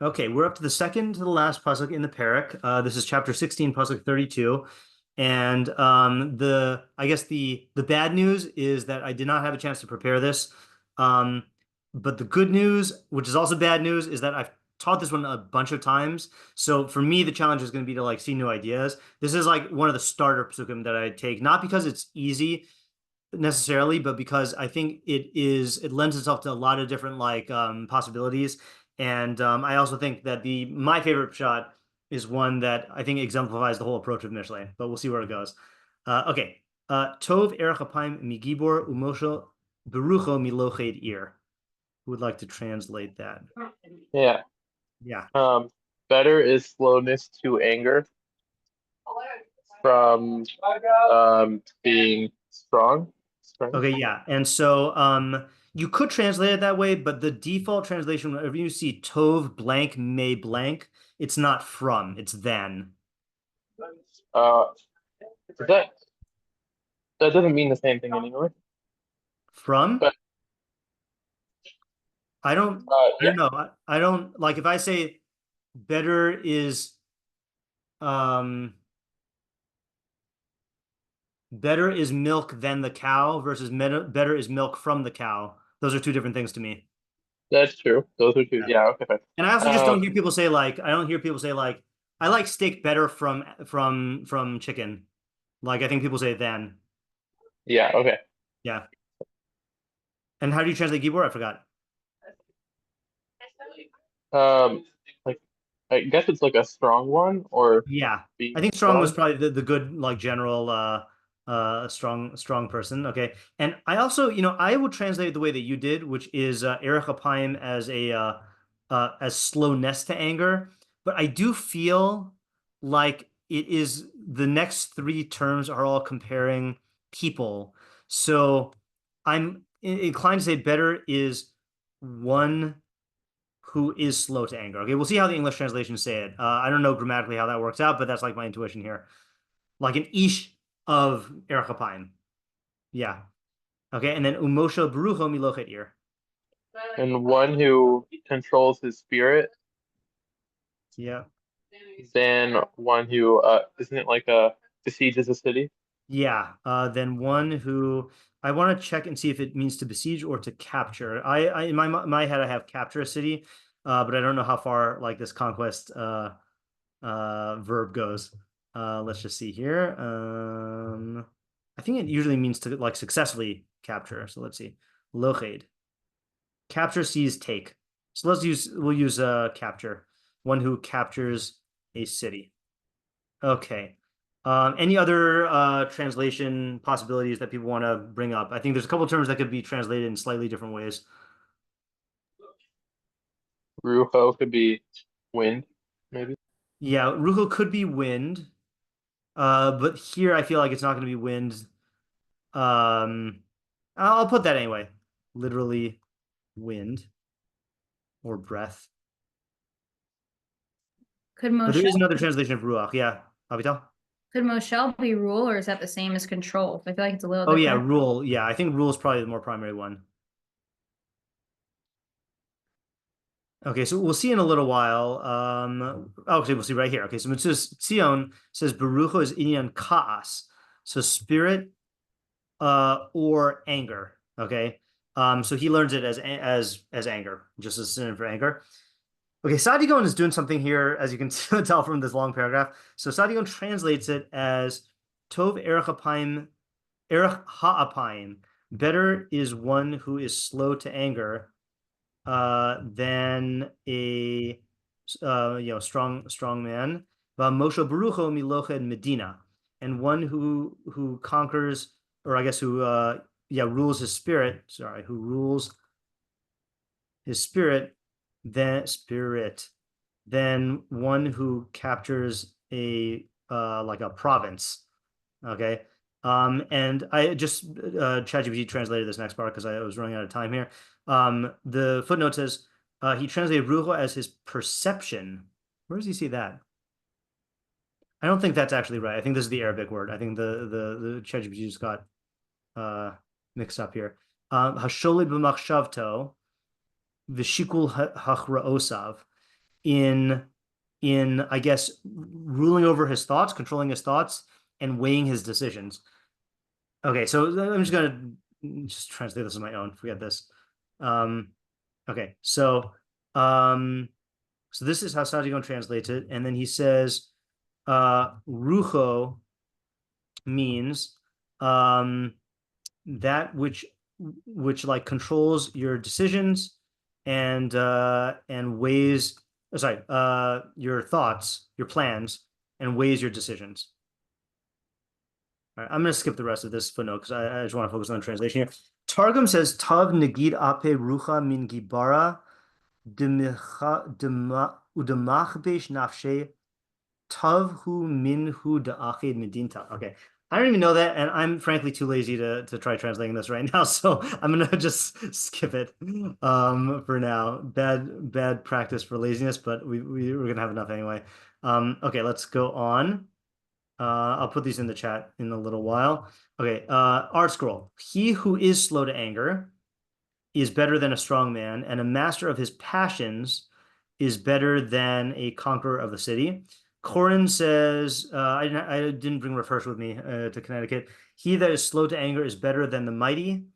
Okay, we're up to the second to the last pasuk in the parak. This is chapter 16, pasuk 32. And I guess the bad news is that I did not have a chance to prepare this. Um, but the good news, which is also bad news, is that I've taught this one a bunch of times. So for me, the challenge is going to be to like see new ideas. This is like one of the starter pasukim that I take, not because it's easy necessarily, but because I think it lends itself to a lot of different like possibilities. And I also think that the my favorite shot is one that I think exemplifies the whole approach of Mishlei, but we'll see where it goes. Okay. Tov erech apayim migibor umosho berucho miloched ir. Who would like to translate that? Yeah. Yeah. Better is slowness to anger from being strong. Strength. Okay, yeah. And so you could translate it that way, but the default translation, whenever you see Tov blank may blank, it's not from, it's then. Uh, that that doesn't mean the same thing anymore. From? But I yeah, don't know. I don't like if I say better is um better is milk than the cow versus better is milk from the cow. Those are two different things to me. that's true. Those are two. Yeah. Yeah. Okay. Fine. And I also just don't Um, hear people say like I don't hear people say like I like steak better from chicken. Like I think people say then. yeah. Okay. Yeah. And how do you translate Gibor? I forgot. Like I guess it's like a strong one or Yeah. I being think strong was strong. probably the good like general strong person. Okay. And I also, I would translate it the way that you did, which is Erech Apayim as a as slowness to anger. But I do feel like it is the next three terms are all comparing people. So I'm inclined to say better is one who is slow to anger. Okay, we'll see how the English translations say it. I don't know grammatically how that works out, but that's like my intuition here. Like an ish of Erechapayim. Yeah. Okay, and then Umosho Barucho Milochet Ir. And one who controls his spirit Yeah. than one who isn't it like a besieges a city? Yeah. Then one who I want to check and see if it means to besiege or to capture. I in my head I have capture a city, but I don't know how far like this conquest verb goes. Let's just see here. I think it usually means to like successfully capture. So let's see. Loched. Capture, seize, take. So we'll use capture. One who captures a city. Okay. Any other translation possibilities that people want to bring up? I think there's a couple of terms that could be translated in slightly different ways. Ruho could be wind, maybe. Yeah, Ruchel could be wind. But here I feel like it's not going to be wind. Um, I'll put that anyway. Literally wind or breath. Could But there Moshel is another translation of ruach. Yeah, Avital. could Moshel be rule, or is that the same as control? I feel like it's a little Oh yeah, different. rule. Yeah, I think rule is probably the more primary one. Okay, so we'll see in a little while. Okay, we'll see right here. Okay, so ציון says Baruch is inyan kaas, so spirit or anger. Okay, so he learns it as anger, just as synonym for anger. Okay, Sadigon is doing something here, as you can tell from this long paragraph. So Sadigon translates it as Tov erech apayim, erech ha'apayim. Better is one who is slow to anger than a strong man. Moshe Barucho miloched Medina, and one who conquers, or I guess who rules his spirit. Sorry, who rules his spirit, then one who captures a like a province. Okay. And I just ChatGPT translated this next part because I was running out of time here. The footnote says he translated ruho as his perception. Where does he see that? I don't think that's actually right. I think this is the Arabic word. I think the ChatGPT just got mixed up here. Hasholi b'machshavto v'shikul hachraosav. in I guess ruling over his thoughts, controlling his thoughts, and weighing his decisions. Okay, so I'm just gonna just translate this on my own. Forget this. Okay, so this is how Sadigon translates it, and then he says, "Rucho" means that which like controls your decisions and weighs your thoughts, your plans, and weighs your decisions. All right, I'm going to skip the rest of this footnote because I just want to focus on the translation here. Targum says tav negid ape rucha min gibara udamachbesh nafshe tav hu min hu da'achid medinta. Okay, I don't even know that, and I'm frankly too lazy to try translating this right now, so I'm gonna just skip it for now. Bad practice for laziness, but we're gonna have enough anyway. Okay, let's go on. I'll put these in the chat in a little while. Okay, art scroll. He who is slow to anger is better than a strong man, and a master of his passions is better than a conqueror of the city. Corin says, I didn't bring Rav with me to Connecticut. He that is slow to anger is better than the mighty,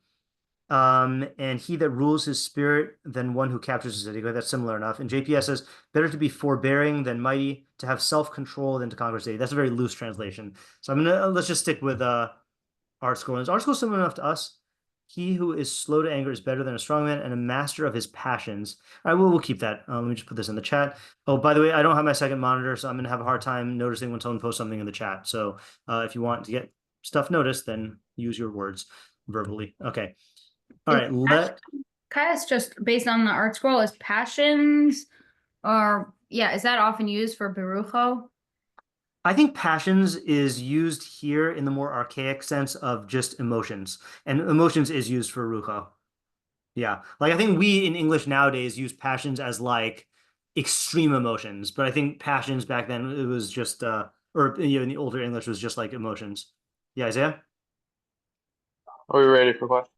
and he that rules his spirit than one who captures the city. That's similar enough. And JPS says, better to be forbearing than mighty, to have self-control than to conquer the city. That's a very loose translation. So let's just stick with art scroll. Is art scroll similar enough to us? He who is slow to anger is better than a strong man and a master of his passions. All right, we'll keep that. Let me just put this in the chat. Oh, by the way, I don't have my second monitor, so I'm going to have a hard time noticing when someone posts something in the chat. So if you want to get stuff noticed, then use your words verbally. Okay. All right. Caius, just based on the art scroll, is passions, or is that often used for Berucho? I think passions is used here in the more archaic sense of just emotions, and emotions is used for rucho. Yeah, like I think we in English nowadays use passions as like extreme emotions, but I think passions back then it was just or in the older English was just like emotions. Yeah, Isaiah? Are we ready for questions?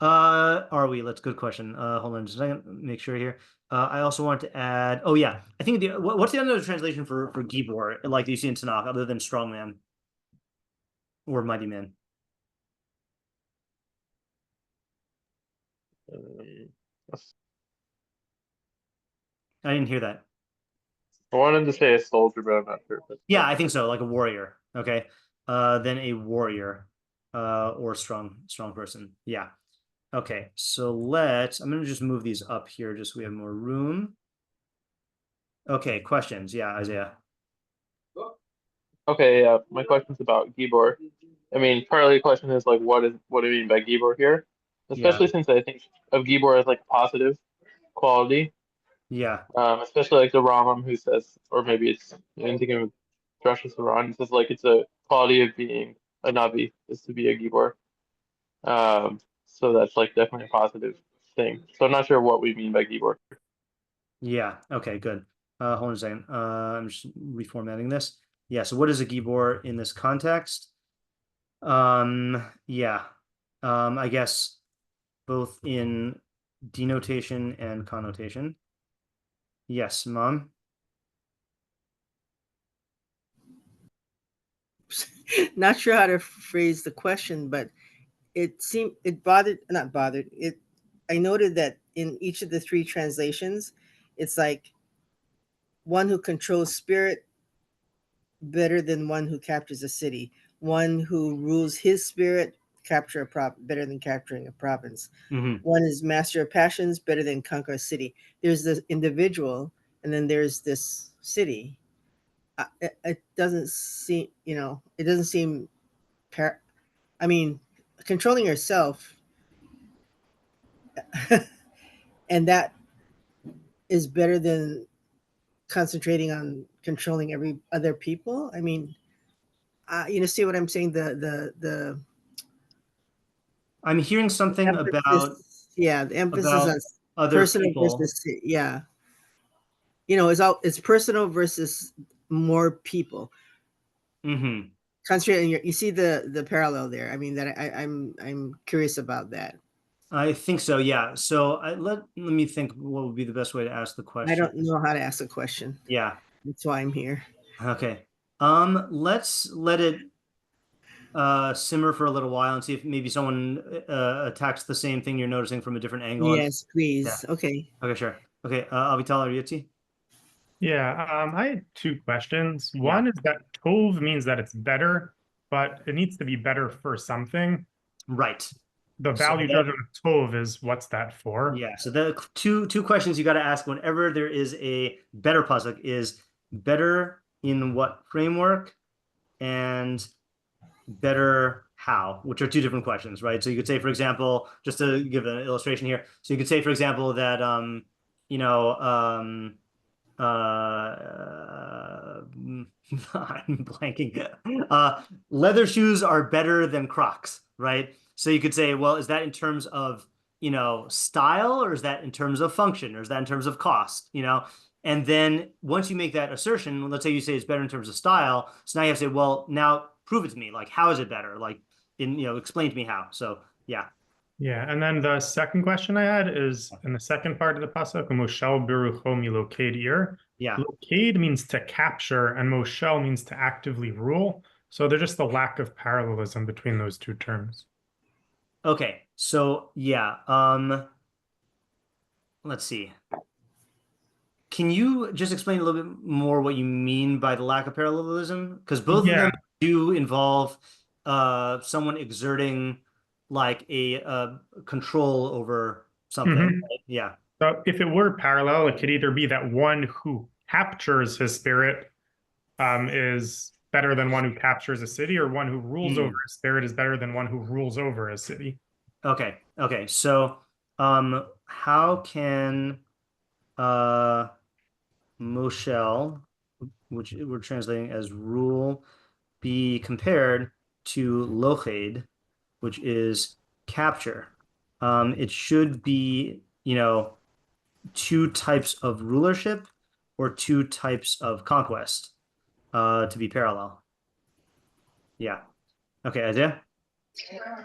Are we? That's a good question. Hold on just a second. Make sure here. I also want to add. Oh yeah, I think what's the other translation for Gibor, like you see in Tanakh, other than strongman or mighty man? I didn't hear that. I wanted to say a soldier, but I'm not sure. Yeah, I think so. Like a warrior. Okay. Then a warrior, or strong person. Yeah. Okay. So I'm gonna just move these up here just so we have more room. Okay. Questions? Yeah, Isaiah. Okay, yeah. My question's about Gibor. I mean, partly the question is like, what do you mean by Gibor here? Especially since I think of Gibor as like a positive quality. Yeah. Especially like the Ramam who says, or maybe it's I'm thinking of Drashas Haran. It says like it's a quality of being a Navi is to be a Gibor. So that's like definitely a positive thing. So I'm not sure what we mean by Gibor. Yeah. Okay, good. Hold on a second. I'm just reformatting this. Yeah. So what is a Gibor in this context? Yeah. I guess both in denotation and connotation. Yes, Mom. Not sure how to phrase the question, but not bothered. I noted that in each of the three translations, it's like one who controls spirit better than one who captures a city. One who rules his spirit better than capturing a province. Mm-hmm. One is master of passions better than conquer a city. There's this individual, and then there's this city. It doesn't seem, it doesn't seem. I mean, controlling yourself, and that is better than concentrating on controlling every other people. I mean, see what I'm saying? The I'm hearing something about the emphasis on other personal people versus it's personal versus more people. Mm-hmm. Concentrating you see the parallel there. I mean, that I'm curious about that. I think so, yeah. So let me think what would be the best way to ask the question. I don't know how to ask a question. Yeah. That's why I'm here. Okay. Let's let it simmer for a little while and see if maybe someone attacks the same thing you're noticing from a different angle. Yes, please. Yeah. Okay. Okay, sure. Okay, Avital or Yitzi? Yeah, I had two questions. One is that tov means that it's better, but it needs to be better for something. Right. The value judgment of tov is what's that for? Yeah. So the two questions you got to ask whenever there is a better pasuk is better in what framework and better how, which are two different questions, right? So you could say, for example, just to give an illustration here, so you could say, for example, that you know, I'm blanking. Leather shoes are better than Crocs, right? So you could say, well, is that in terms of, you know, style, or is that in terms of function, or is that in terms of cost, you know? And then once you make that assertion, let's say you say it's better in terms of style. So now you have to say, well, now prove it to me. Like, how is it better? Like, explain to me how. So yeah. Yeah, and then the second question I had is in the second part of the pasuk, Moshel birucho miloked ir. Yeah. Loked means to capture, and Moshel means to actively rule. So there's just a lack of parallelism between those two terms. Okay. So yeah. Let's see. Can you just explain a little bit more what you mean by the lack of parallelism? Because both of them do involve someone exerting like a control over something. Mhm. Right? Yeah. So if it were parallel, it could either be that one who captures his spirit is better than one who captures a city, or one who rules over a spirit is better than one who rules over a city. Okay. Okay. So how can Moshel, which we're translating as rule, be compared to loched, which is capture? It should be, you know, two types of rulership or two types of conquest to be parallel. Yeah. Okay, Isaiah?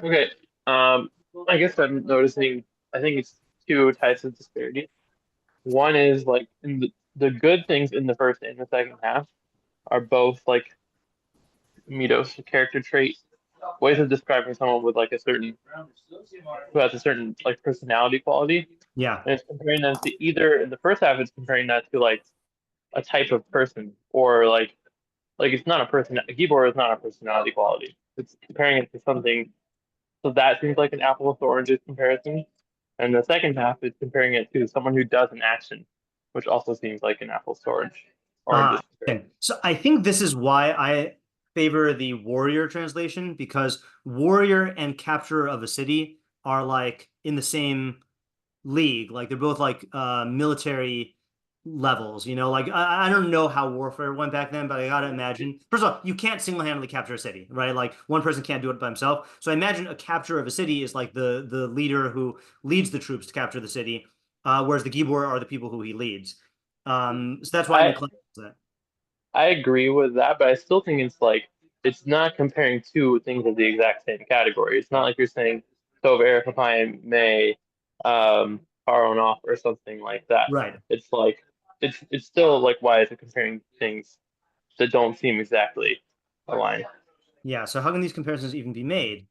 Okay. I guess I'm noticing, I think it's two types of disparity. One is like in the good things in the first and the second half are both like mitos, character trait, ways of describing someone with like who has a certain like personality quality. Yeah. And it's comparing them to either in the first half, it's comparing that to like a type of person, or like it's not a person. A keyboard is not a personality quality. It's comparing it to something. So that seems like an apples to oranges comparison. And the second half is comparing it to someone who does an action, which also seems like an apples to oranges comparison. So I think this is why I favor the warrior translation, because warrior and capture of a city are like in the same league. Like they're both like military levels, you know, like I don't know how warfare went back then, but I gotta imagine, first of all, you can't single-handedly capture a city, right? Like one person can't do it by himself. So I imagine a capture of a city is like the leader who leads the troops to capture the city, whereas the Gibor are the people who he leads. So that's why I'm inclined to that. I agree with that, but I still think it's like it's not comparing two things of the exact same category. It's not like you're saying Tov Erechapayim may Paron off or something like that. Right. It's like it's still like, why is it comparing things that don't seem exactly aligned? Yeah. So how can these comparisons even be made?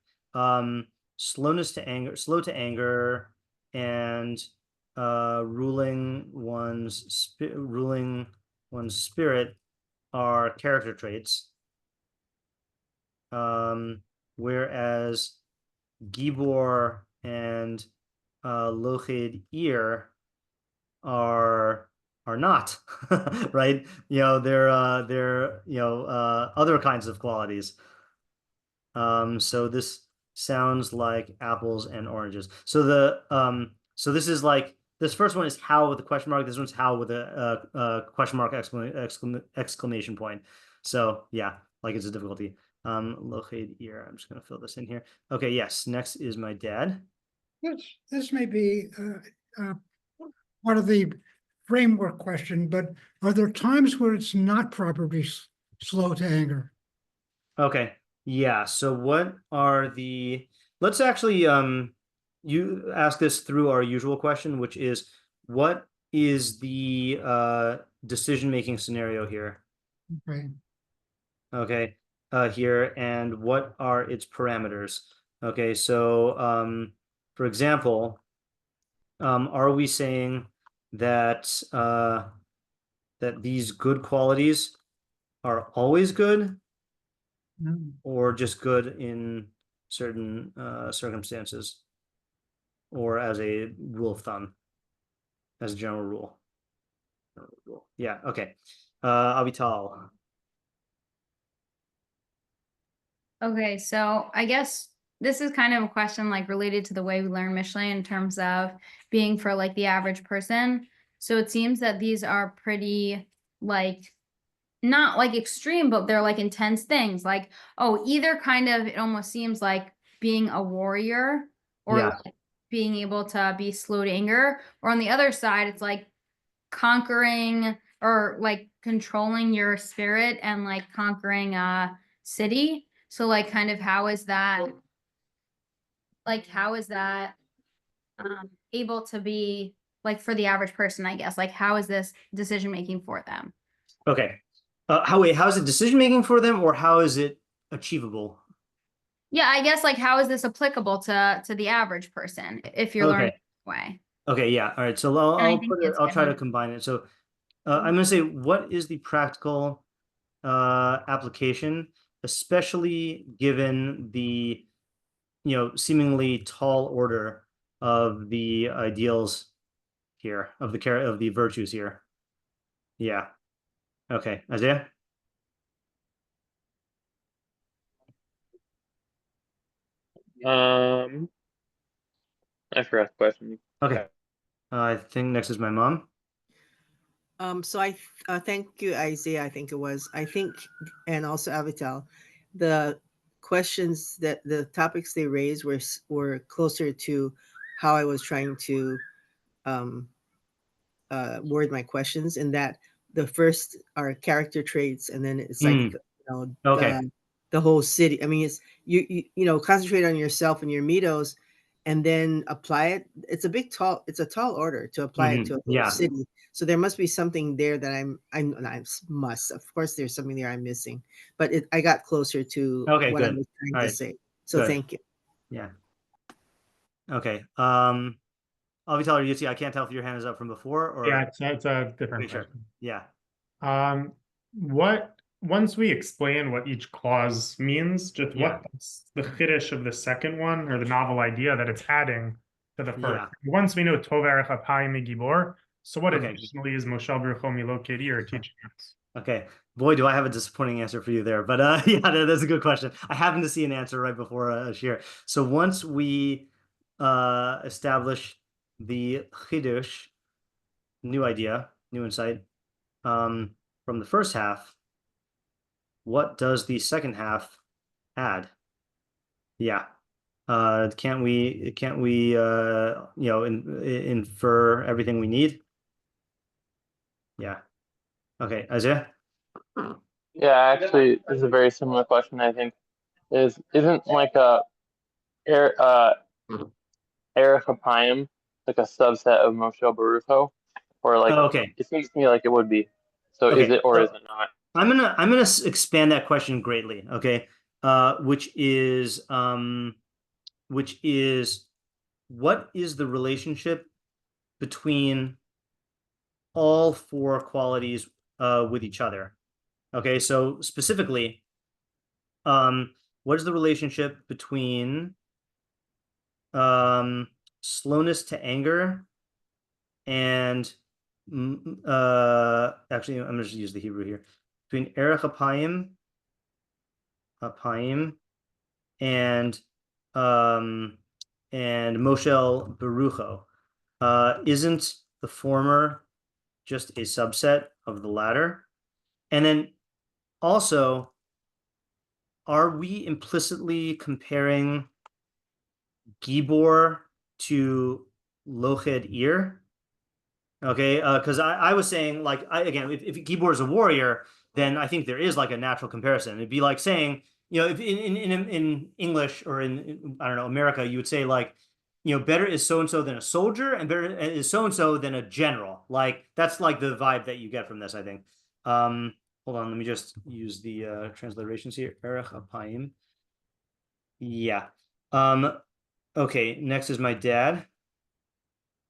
Slow to anger, and ruling one's spirit are character traits. Whereas Gibor and Loched Ir are not, right? You know, they're other kinds of qualities. So this sounds like apples and oranges. So so this is like, this first one is how with a question mark. This one's how with a question mark exclamation point. So yeah, like it's a difficulty. Loched Ir. I'm just gonna fill this in here. Okay, yes. Next is my dad. This may be part of the framework question, but are there times where it's not properly slow to anger? Okay. Yeah. So what are the, let's actually you ask this through our usual question, which is, what is the decision-making scenario here? Okay. Okay, here, and what are its parameters? Okay, so for example, are we saying that that these good qualities are always good, No. or just good in certain circumstances, or as a rule of thumb, as a general rule? Yeah, okay. Avital. Okay, so I guess this is kind of a question like related to the way we learn Mishlei in terms of being for like the average person. So it seems that these are pretty like not like extreme, but they're like intense things. Like, oh, either kind of it almost seems like being a warrior or Yeah. like being able to be slow to anger, or on the other side, it's like conquering or like controlling your spirit and like conquering a city. So like kind of how is that able to be like for the average person, I guess, like how is this decision making for them? Okay. How is it decision making for them, or how is it achievable? Yeah, I guess like how is this applicable to the average person if you're learning Okay. this way? Okay, yeah. All right. So And I I'll think put it, it's I'll try to given. combine it. So I'm gonna say, what is the practical application, especially given the seemingly tall order of the ideals here, of the virtues here. Yeah. Okay, Isaiah. I forgot the question. Okay. I think next is my mom. So I thank you, Isaiah. I think it was. I think, and also Avital, the questions that the topics they raised were closer to how I was trying to um, word my questions. In that the first are character traits, and then it's like Okay. the whole city. I mean, it's you concentrate on yourself and your mitos, and then apply it. It's a tall order to apply it to a whole Yeah. city. So there must be something there that I must. Of course, there's something there I'm missing, but I got closer to Okay, what I good. was trying All to right. say. So Good. thank you. Yeah. Okay. Avital or Yutzi, I can't tell if your hand is up from before or. Yeah, it's a different Okay, sure. question. Yeah. Once we explain what each clause means, just Yeah. what's the chiddush of the second one, or the novel idea that it's adding to the first? Yeah. Once we know tov erech apayim megibor, so what Okay. additionally is Moshel Brucho Milo Kedi teaching us? Okay. Boy, do I have a disappointing answer for you there. But yeah, that's a good question. I happened to see an answer right before shiur. So once we establish the chidush, new idea, new insight, from the first half, what does the second half add? Yeah. Can't we infer everything we need? Yeah. Okay, Isaiah? Yeah, actually, this is a very similar question. I think isn't like er, uh Erech Apayim like a subset of Moshe Barucho, or like Oh, okay. it seems to me like it would be. So is Okay. it or So is it not? I'm gonna expand that question greatly, okay? Which is what is the relationship between all four qualities with each other? Okay, so specifically, what is the relationship between slowness to anger and actually I'm gonna just use the Hebrew here, between erech apayim and Moshel Barucho. Isn't the former just a subset of the latter? And then also, are we implicitly comparing Gibor to Loched Ir? Okay, because I was saying, like, again, if Gibor is a warrior, then I think there is like a natural comparison. It'd be like saying, if in English or in I don't know, America, you would say like, better is so-and-so than a soldier, and better is so-and-so than a general. Like, that's like the vibe that you get from this, I think. Hold on, let me just use the transliterations here. Erech apayim. Yeah. Okay, next is my dad.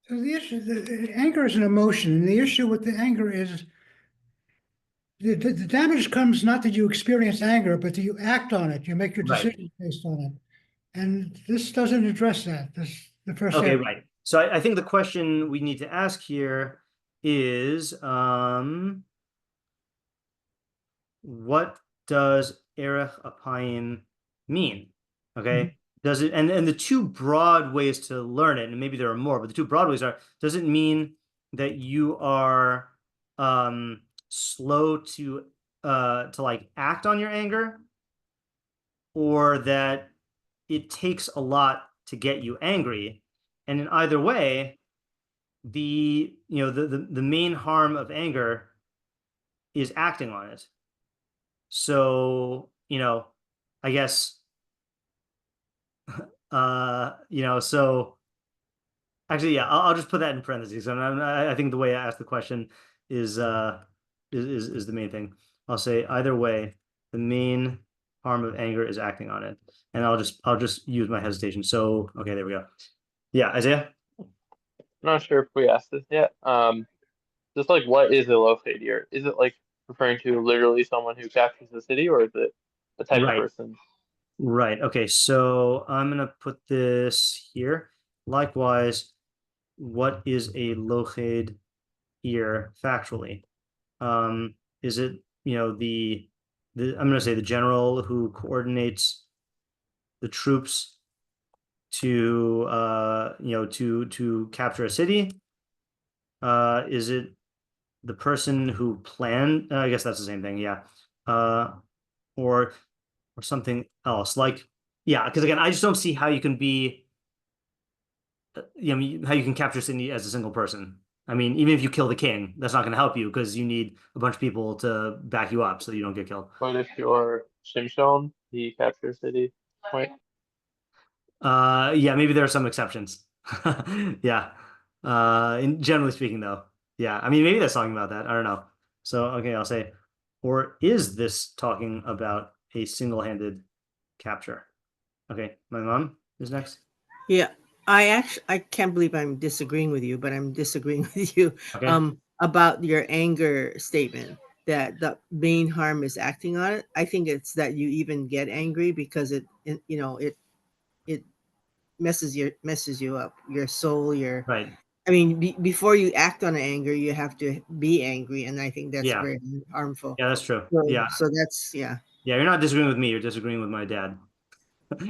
So the issue, the anger is an emotion, and the issue with the anger is the damage comes not that you experience anger, but that you act on it. You make your Right. decisions based on it. And this doesn't address that. This the first Okay, area. right. So I think the question we need to ask here is, what does erech apayim mean? Okay. Does it, and the two broad ways to learn it, and maybe there are more, but the two broad ways are, does it mean that you are slow to like act on your anger, or that it takes a lot to get you angry? And in either way, the main harm of anger is acting on it. So, I guess so actually, yeah, I'll just put that in parentheses. And I think the way I asked the question is the main thing. I'll say either way, the main harm of anger is acting on it, and I'll just use my hesitation. So, okay, there we go. Yeah, Isaiah. I'm not sure if we asked this yet. Just like, what is a locate here? Is it like referring to literally someone who captures the city, or is it a type of Right. person? Right. Okay. So I'm gonna put this here. Likewise, what is a loched here factually? Is it, the I'm gonna say the general who coordinates the troops to to capture a city? Is it the person who planned? I guess that's the same thing. Yeah. Or something else, like, yeah, because again, I just don't see how you can be how you can capture Sydney as a single person. I mean, even if you kill the king, that's not going to help you, because you need a bunch of people to back you up so you don't get killed. What if you're Shimshon, he captures city? Point. Yeah, maybe there are some exceptions. Yeah. Generally speaking, though, yeah, I mean, maybe that's talking about that. I don't know. So, okay, I'll say, or is this talking about a single-handed capture? Okay, my mom is next. Yeah, I can't believe I'm disagreeing with you, but I'm disagreeing with you Okay. about your anger statement that the main harm is acting on it. I think it's that you even get angry because it messes you up, your soul, Right. I mean, before you act on anger, you have to be angry, and I think that's Yeah. very harmful. Yeah, that's true. So, Yeah. so that's yeah. Yeah, you're not disagreeing with me, you're disagreeing with my dad.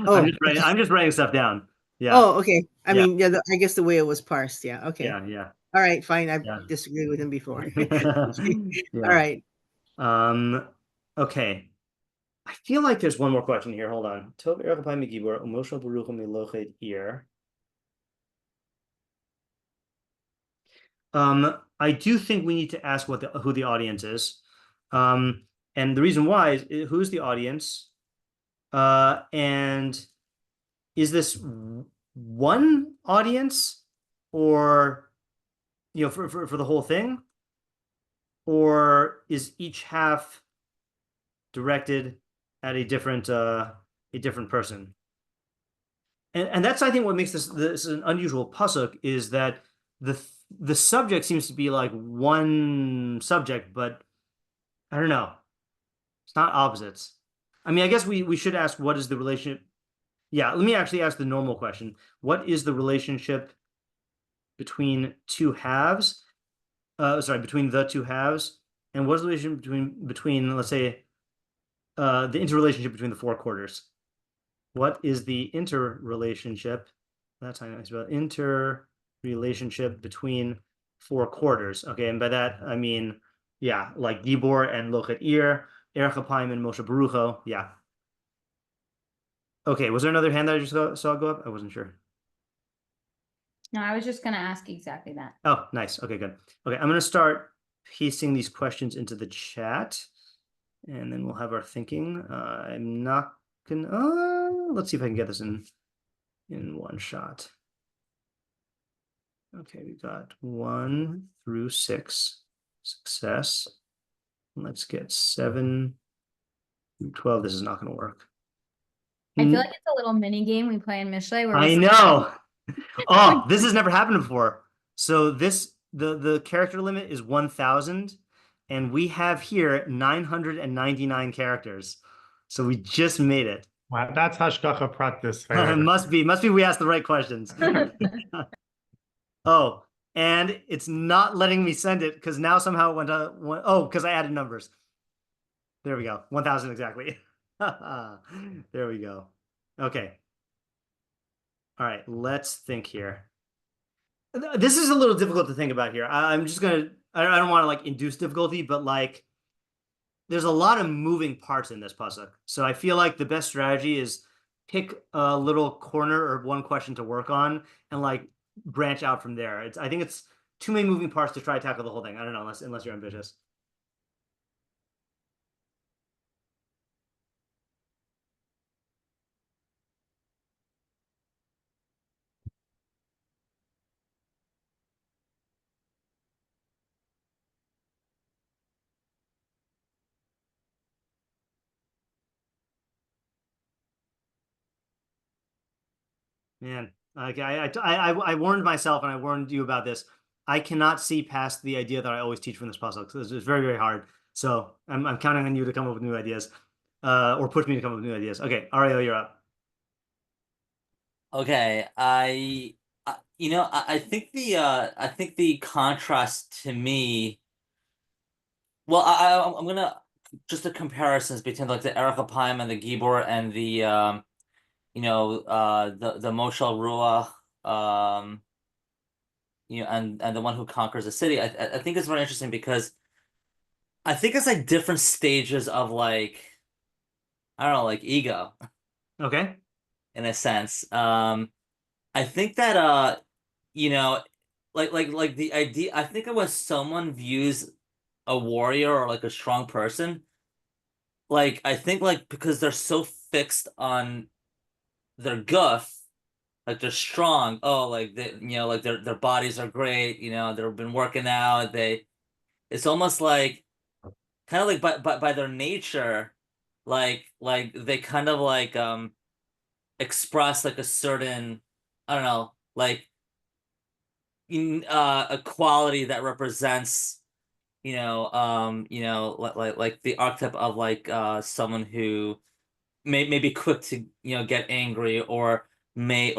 Oh, I'm just writing stuff down. Yeah. oh, okay. I Yeah. mean, yeah, I guess the way it was parsed. Yeah. Okay. Yeah, yeah. All right. Fine. I Yeah. disagreed with him before. Yeah. All right. Okay. I feel like there's one more question here. Hold on. Tov erech apayim megibor, u'moshe baruch melochet ir. I do think we need to ask who the audience is. And the reason why is, who's the audience? And is this one audience, or for the whole thing, or is each half directed at a different person? And that's, I think, what makes this an unusual pasuk, is that the subject seems to be like one subject, but I don't know, it's not opposites. I mean, I guess we should ask, what is the relationship? Yeah, let me actually ask the normal question. What is the relationship between two halves? Between the two halves, and what is the relationship between let's say, the interrelationship between the four quarters? What is the interrelationship? That's how it's about interrelationship between four quarters. Okay, and by that I mean, yeah, like Gibor and Lochet Ir, Erech Apayim and Moshe Barucho. Yeah. Okay, was there another hand that I just saw go up? I wasn't sure. No, I was just gonna ask exactly that. Oh, nice. Okay, good. Okay, I'm gonna start pasting these questions into the chat, and then we'll have our thinking. I'm not gonna. Let's see if I can get this in one shot. Okay, we got 1 through 6. Success. Let's get 7 through 12. This is not going to work. I feel like it's a little mini game we play in Mishlei where I we know. Oh, this has never happened before. So the character limit is 1,000, and we have here 999 characters. So we just made it. Wow, that's hashgacha pratis. Must be we asked the right questions. Oh, and it's not letting me send it because now somehow it went to oh, because I added numbers. There we go. 1,000 exactly. There we go. Okay. All right, let's think here. This is a little difficult to think about here. I'm just gonna, I don't want to like induce difficulty, but like there's a lot of moving parts in this pasuk. So I feel like the best strategy is pick a little corner or one question to work on and like branch out from there. I think it's too many moving parts to try to tackle the whole thing. I don't know, unless you're ambitious. Man, like I warned myself and I warned you about this. I cannot see past the idea that I always teach from this pasuk. So it's very, very hard. So I'm counting on you to come up with new ideas, or push me to come up with new ideas. Okay, Ariel, you're up. Okay, I think the contrast to me. Well, I'm gonna just the comparisons between like the Erech Apayim and the Gibor and the the Moshel Ruach, and the one who conquers the city. I think it's very interesting because I think it's like different stages of like, I don't know, like ego Okay. in a sense. I think that like the idea. I think when someone views a warrior or like a strong person, like I think like because they're so fixed on their guff, like they're strong. Oh, like they, like their bodies are great. They've been working out. It's almost like kind of like by their nature, like they kind of like express like a certain, I don't know, like a quality that represents like the archetype of like someone who may be quick to get angry or may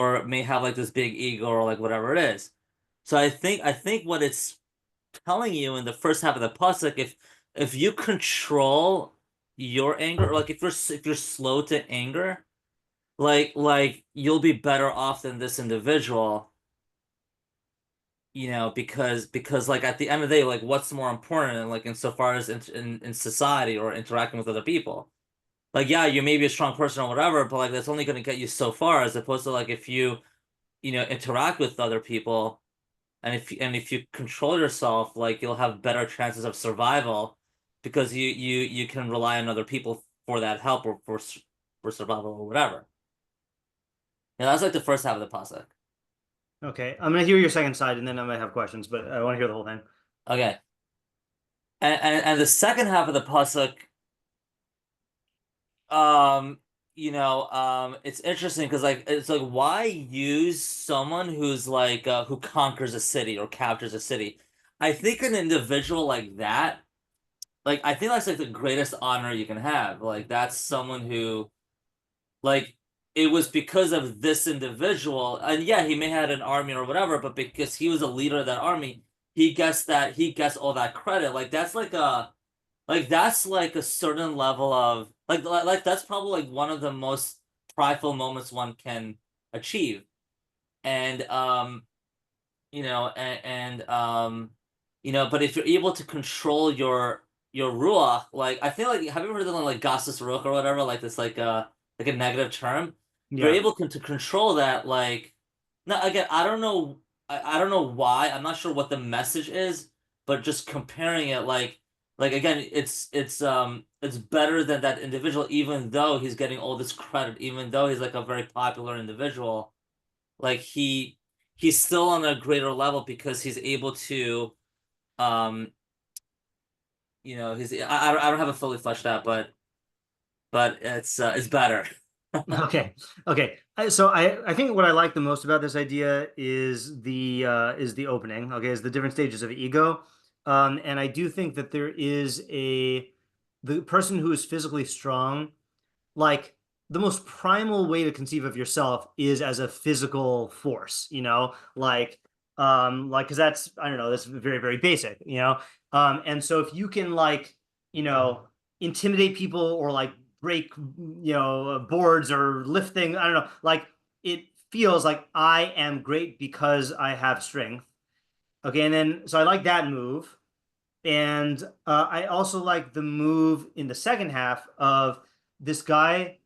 have like this big ego or like whatever it is. So I think what it's telling you in the first half of the pasuk, if you control your anger, or like if you're slow to anger, like you'll be better off than this individual, because like at the end of the day, like what's more important, like insofar as in society or interacting with other people. Like, yeah, you may be a strong person or whatever, but like that's only going to get you so far, as opposed to like if you interact with other people, and if you control yourself, like you'll have better chances of survival, because you can rely on other people for that help or for survival or whatever. Yeah, that's like the first half of the pasuk. Okay, I'm gonna hear your second side, and then I might have questions, but I want to hear the whole thing. Okay. And the second half of the pasuk, it's interesting because like it's like, why use someone who's like who conquers a city or captures a city? I think an individual like that, like I think that's like the greatest honor you can have. Like that's someone who, like, it was because of this individual, and yeah, he may have had an army or whatever, but because he was a leader of that army, he gets all that credit. That's like a certain level of like that's probably like one of the most prideful moments one can achieve. And but if you're able to control your ruach, like I feel like, have you ever heard of like gasus ruach or whatever, like this like a negative term? You're Yeah. able to control that, like, now again, I don't know, I don't know why, I'm not sure what the message is, but just comparing it, like again, it's better than that individual, even though he's getting all this credit, even though he's like a very popular individual, like he he's still on a greater level because he's able to, you know, I don't have it fully fleshed out, but it's better. Okay. So I think what I like the most about this idea is the opening. Okay, is the different stages of ego, and I do think that there is the person who is physically strong, like the most primal way to conceive of yourself is as a physical force, you know, like because that's, I don't know, that's very, very basic, you know. And so if you can, like, you know, intimidate people or like break, you know, boards or lift things, I don't know, like it feels like I am great because I have strength. Okay, and then so I like that move. And I also like the move in the second half of this guy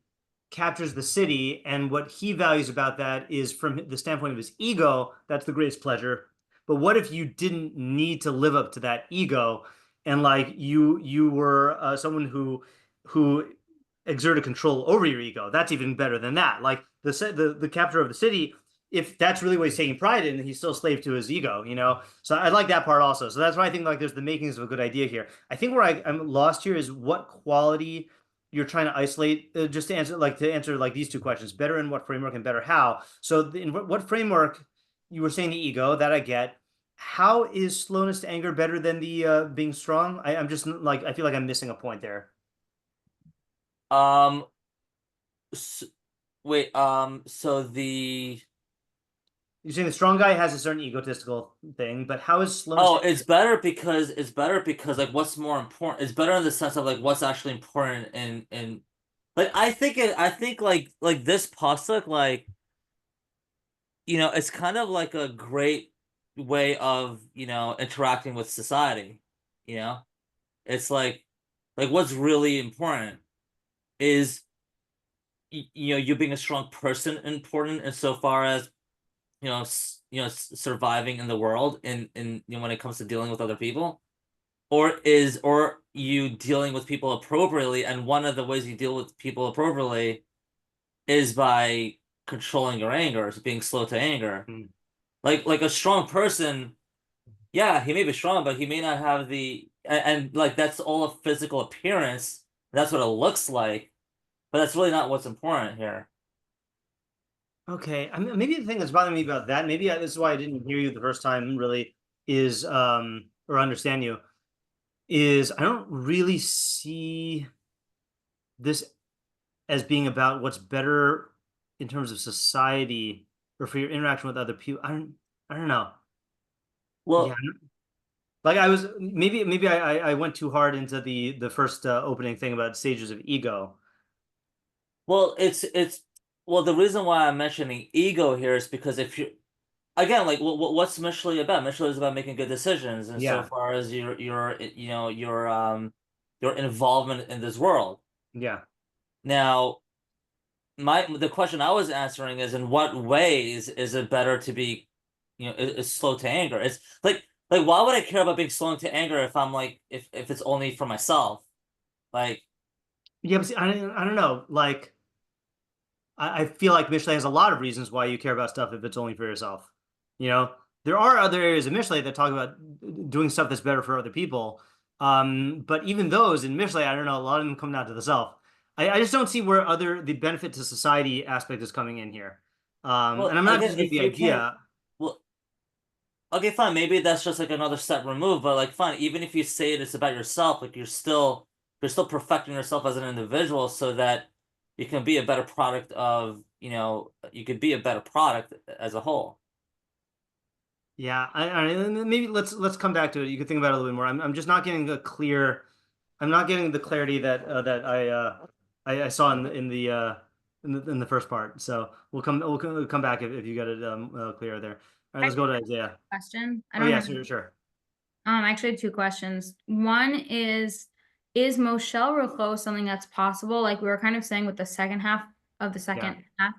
captures the city, and what he values about that is from the standpoint of his ego, that's the greatest pleasure. But what if you didn't need to live up to that ego, and like you were someone who exerted control over your ego? That's even better than that. Like the capture of the city, if that's really what he's taking pride in, he's still a slave to his ego, you know? So I like that part also. So that's why I think like there's the makings of a good idea here. I think where I'm lost here is what quality you're trying to isolate, just to answer like these two questions: better in what framework and better how. So in what framework you were saying the ego, that I get. How is slowness to anger better than the being strong? I'm just like, I feel like I'm missing a point there. Wait, so the You're saying the strong guy has a certain egotistical thing, but how is slowness? Oh, it's better because like what's more important? It's better in the sense of like what's actually important in like I think like this pasuk, like, you know, it's kind of like a great way of, you know, interacting with society, you know? It's like what's really important is you know, you being a strong person important insofar as, you know, surviving in the world in you know, when it comes to dealing with other people, or you dealing with people appropriately, and one of the ways you deal with people appropriately is by controlling your anger, being slow to anger. Like a strong person, yeah, he may be strong, but he may not have and like that's all a physical appearance. That's what it looks like, but that's really not what's important here. Okay, I mean, maybe the thing that's bothering me about that, maybe this is why I didn't hear you the first time, really, is or understand you, is I don't really see this as being about what's better in terms of society or for your interaction with other people. I don't know. Well, Yeah, like I was maybe I went too hard into the first opening thing about stages of ego. well, well, the reason why I'm mentioning ego here is because if you again, like, what's Mishlei about? Mishlei is about making good decisions, and so Yeah, far as you know, your involvement in this world. yeah. Now, the question I was answering is, in what ways is it better to be, you know, is slow to anger? It's like why would I care about being slow to anger if I'm like if it's only for myself? Like, Yeah, but see, I don't know. Like I feel like Mishlei has a lot of reasons why you care about stuff if it's only for yourself. You know, there are other areas of Mishlei that talk about doing stuff that's better for other people. But even those in Mishlei, I don't know, a lot of them come down to the self. I just don't see where the benefit to society aspect is coming in here. And well, I'm not again, disagreeing with if the you can't, idea. well, okay, fine. Maybe that's just like another step removed, but like, fine. Even if you say it's about yourself, like you're still perfecting yourself as an individual, so that you can be a better product of, you know, you could be a better product as a whole. Yeah, maybe let's come back to it. You could think about it a little bit more. I'm just not getting I'm not getting the clarity that I saw in the first part. So we'll come back if you got it clear there. All right, let's go to Isaiah. Question. I Oh don't yeah, know. sure. I actually had two questions. One is Moshel Rucho something that's possible? Like we were kind of saying with the second half of the second half,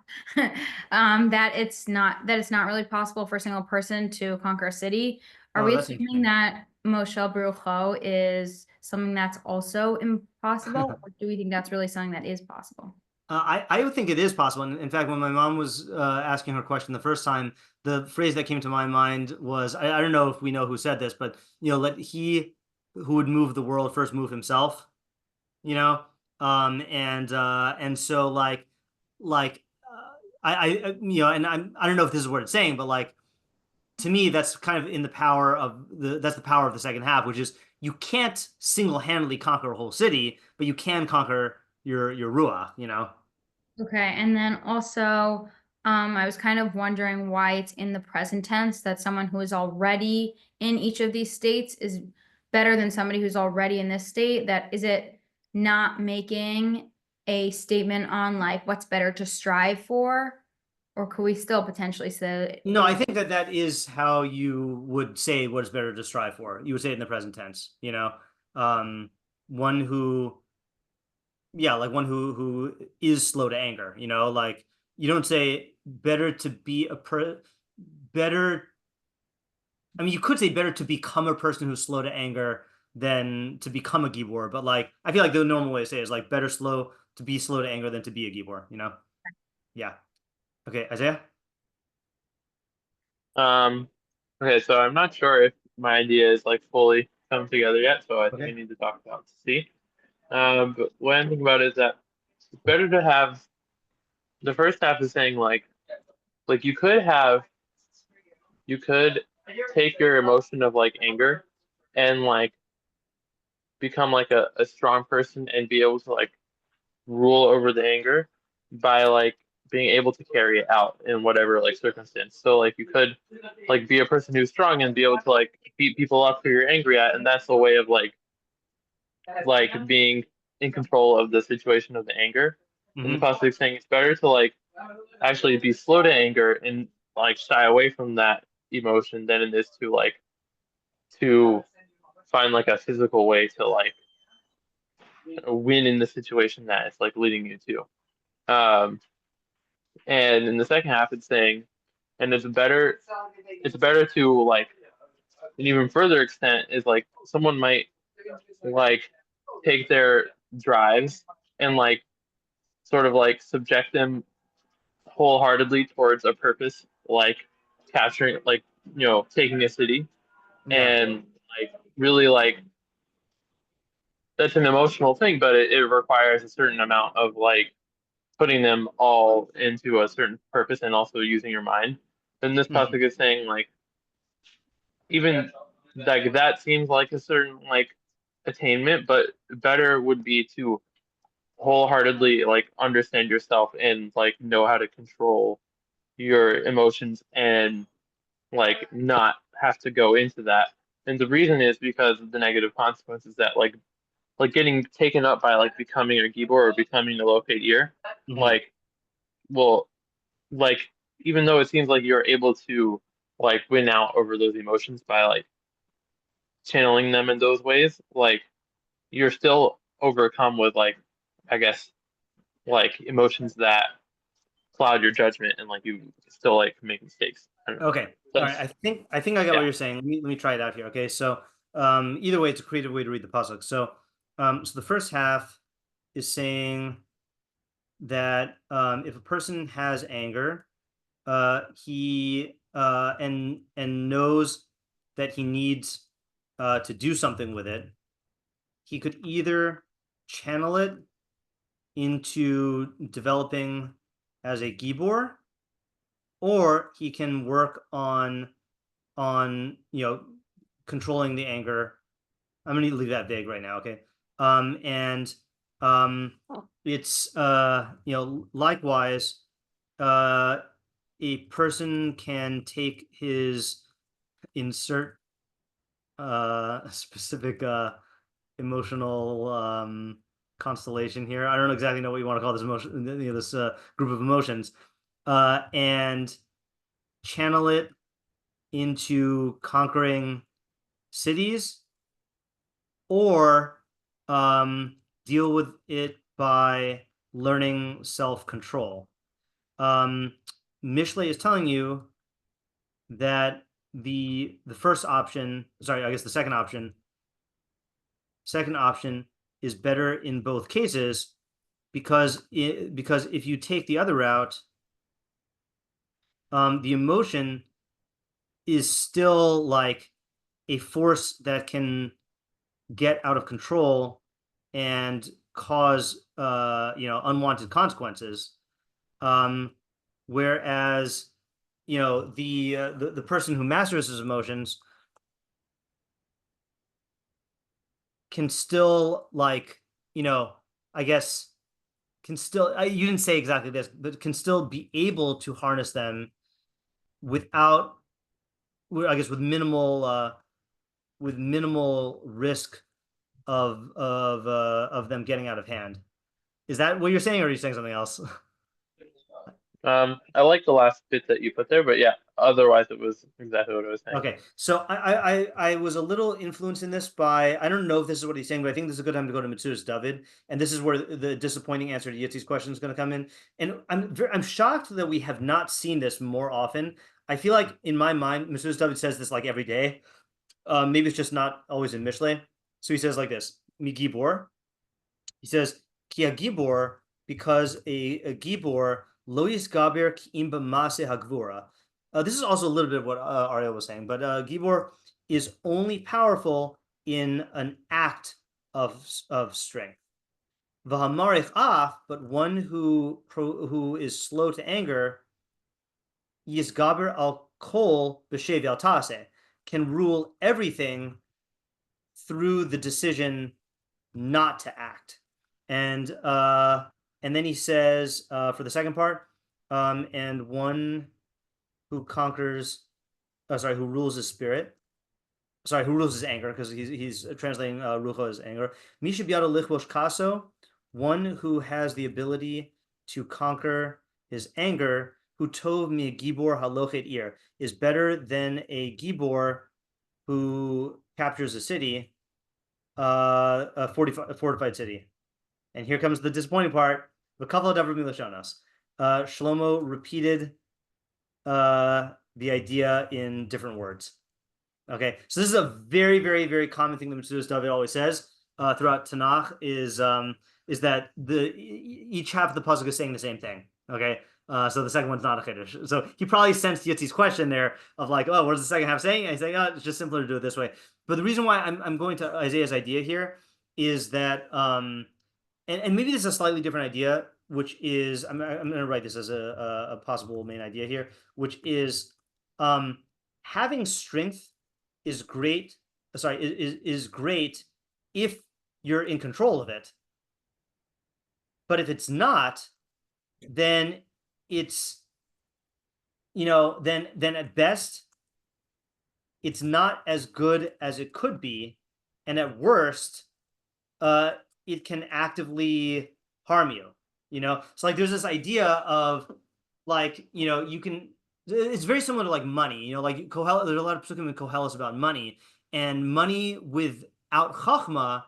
that it's not really possible for a single person to conquer a city. Are Oh, we that's assuming interesting. that Moshel Rucho is something that's also impossible, or do we think that's really something that is possible? I would think it is possible. And in fact, when my mom was asking her question the first time, the phrase that came to my mind was, I don't know if we know who said this, but let he who would move the world first move himself. You know, and so and I don't know if this is what it's saying, but like to me, that's kind of in the power of that's the power of the second half, which is you can't single-handedly conquer a whole city, but you can conquer your ruah, Okay, and then also, I was kind of wondering why it's in the present tense that someone who is already in each of these states is better than somebody who's already in this state. That is it not making a statement on like what's better to strive for, or could we still potentially say No, I think that is how you would say what is better to strive for. You would say it in the present tense, one who, yeah, like one who is slow to anger, like you don't say better to be better. I mean, you could say better to become a person who's slow to anger than to become a gibor, but like I feel like the normal way to say it is like better to be slow to anger than to be a gibor. Yeah. Okay, Isaiah? Okay, so I'm not sure if my idea is like fully come together yet, so I think Okay. we need to talk about to see. But what I'm thinking about is that it's better to have the first half is saying like you could take your emotion of like anger and like become like a strong person and be able to like rule over the anger by like being able to carry it out in whatever like circumstance. So like you could like be a person who's strong and be able to like beat people up who you're angry at, and that's a way of like being in control of the situation of the anger. And the pasuk is saying it's better to like actually be slow to anger and like shy away from that emotion than it is to find like a physical way to like win in the situation that it's like leading you to. And in the second half, it's saying, and it's better to like an even further extent is like someone might like take their drives and like sort of like subject them wholeheartedly towards a purpose, like capturing, like taking a city, Yeah. and like really like that's an emotional thing, but it requires a certain amount of like putting them all into a certain purpose and also using your mind. Then this pasuk is saying like even like that seems like a certain like attainment, but better would be to wholeheartedly like understand yourself and like know how to control your emotions and like not have to go into that. And the reason is because of the negative consequences that like getting taken up by like becoming a gibor or becoming a located like well like even though it seems like you're able to like win out over those emotions by like channeling them in those ways, like you're still overcome with like I guess like emotions that cloud your judgment and like you still like make mistakes. I don't know. Okay. All right. I think I got what you're saying. Let me try it out here. Okay. So either way, it's a creative way to read the pasuk. So so the first half is saying that if a person has anger, he and knows that he needs to do something with it, he could either channel it into developing as a gibor, or he can work on controlling the anger. I'm gonna leave that vague right now, okay? And it's likewise a person can take his insert specific emotional constellation here. I don't exactly know what you want to call this emotion, this group of emotions, and channel it into conquering cities, or deal with it by learning self-control. Mishlei is telling you that the first option, sorry, I guess the second option is better in both cases because if you take the other route, the emotion is still like a force that can get out of control and cause unwanted consequences. Whereas the person who masters his emotions can still I guess can still you didn't say exactly this, but can still be able to harness them without, I guess, with minimal risk of them getting out of hand. Is that what you're saying, or are you saying something else? I like the last bit that you put there, but yeah, otherwise it was exactly what I was saying. Okay, so I was a little influenced in this by, I don't know if this is what he's saying, but I think this is a good time to go to Metzudas David, and this is where the disappointing answer to Yitzi's question is going to come in. And I'm shocked that we have not seen this more often. I feel like in my mind, Metzudas David says this like every day. Maybe it's just not always in Mishlei. So he says like this: Mi gibor. He says ki a gibor, because a gibor lo yisgaber ki im b'maseh hagvura. This is also a little bit of what Ariel was saying, but gibor is only powerful in an act of strength. V'hamarich af, but one who is slow to anger, yisgaber al kol b'shev al taseh, can rule everything through the decision not to act. And then he says for the second part, and one who who rules his spirit, who rules his anger, because he's translating rucho as anger. Misha biado lichvosh kaso, one who has the ability to conquer his anger, who tov mi gibor halochet ir, is better than a gibor who captures a city, a fortified city. And here comes the disappointing part. Shlomo repeated the idea in different words. Okay, so this is a very, very, very common thing that Metzudas David always says throughout Tanakh is that each half of the pasuk is saying the same thing. Okay, so the second one's not a chiddush. So he probably sensed Yitzi's question there of like, oh, what is the second half saying? And he's like, oh, it's just simpler to do it this way. But the reason why I'm going to Isaiah's idea here is that, and maybe this is a slightly different idea, which is, I'm going to write this as a possible main idea here, which is having strength is great. Sorry, is great if you're in control of it. But if it's not, then it's, then at best, it's not as good as it could be. And at worst, it can actively harm you, So like there's this idea of like, you can, it's very similar to like money, like Kohelet, there's a lot of psukim in Kohelet about money, and money without chachma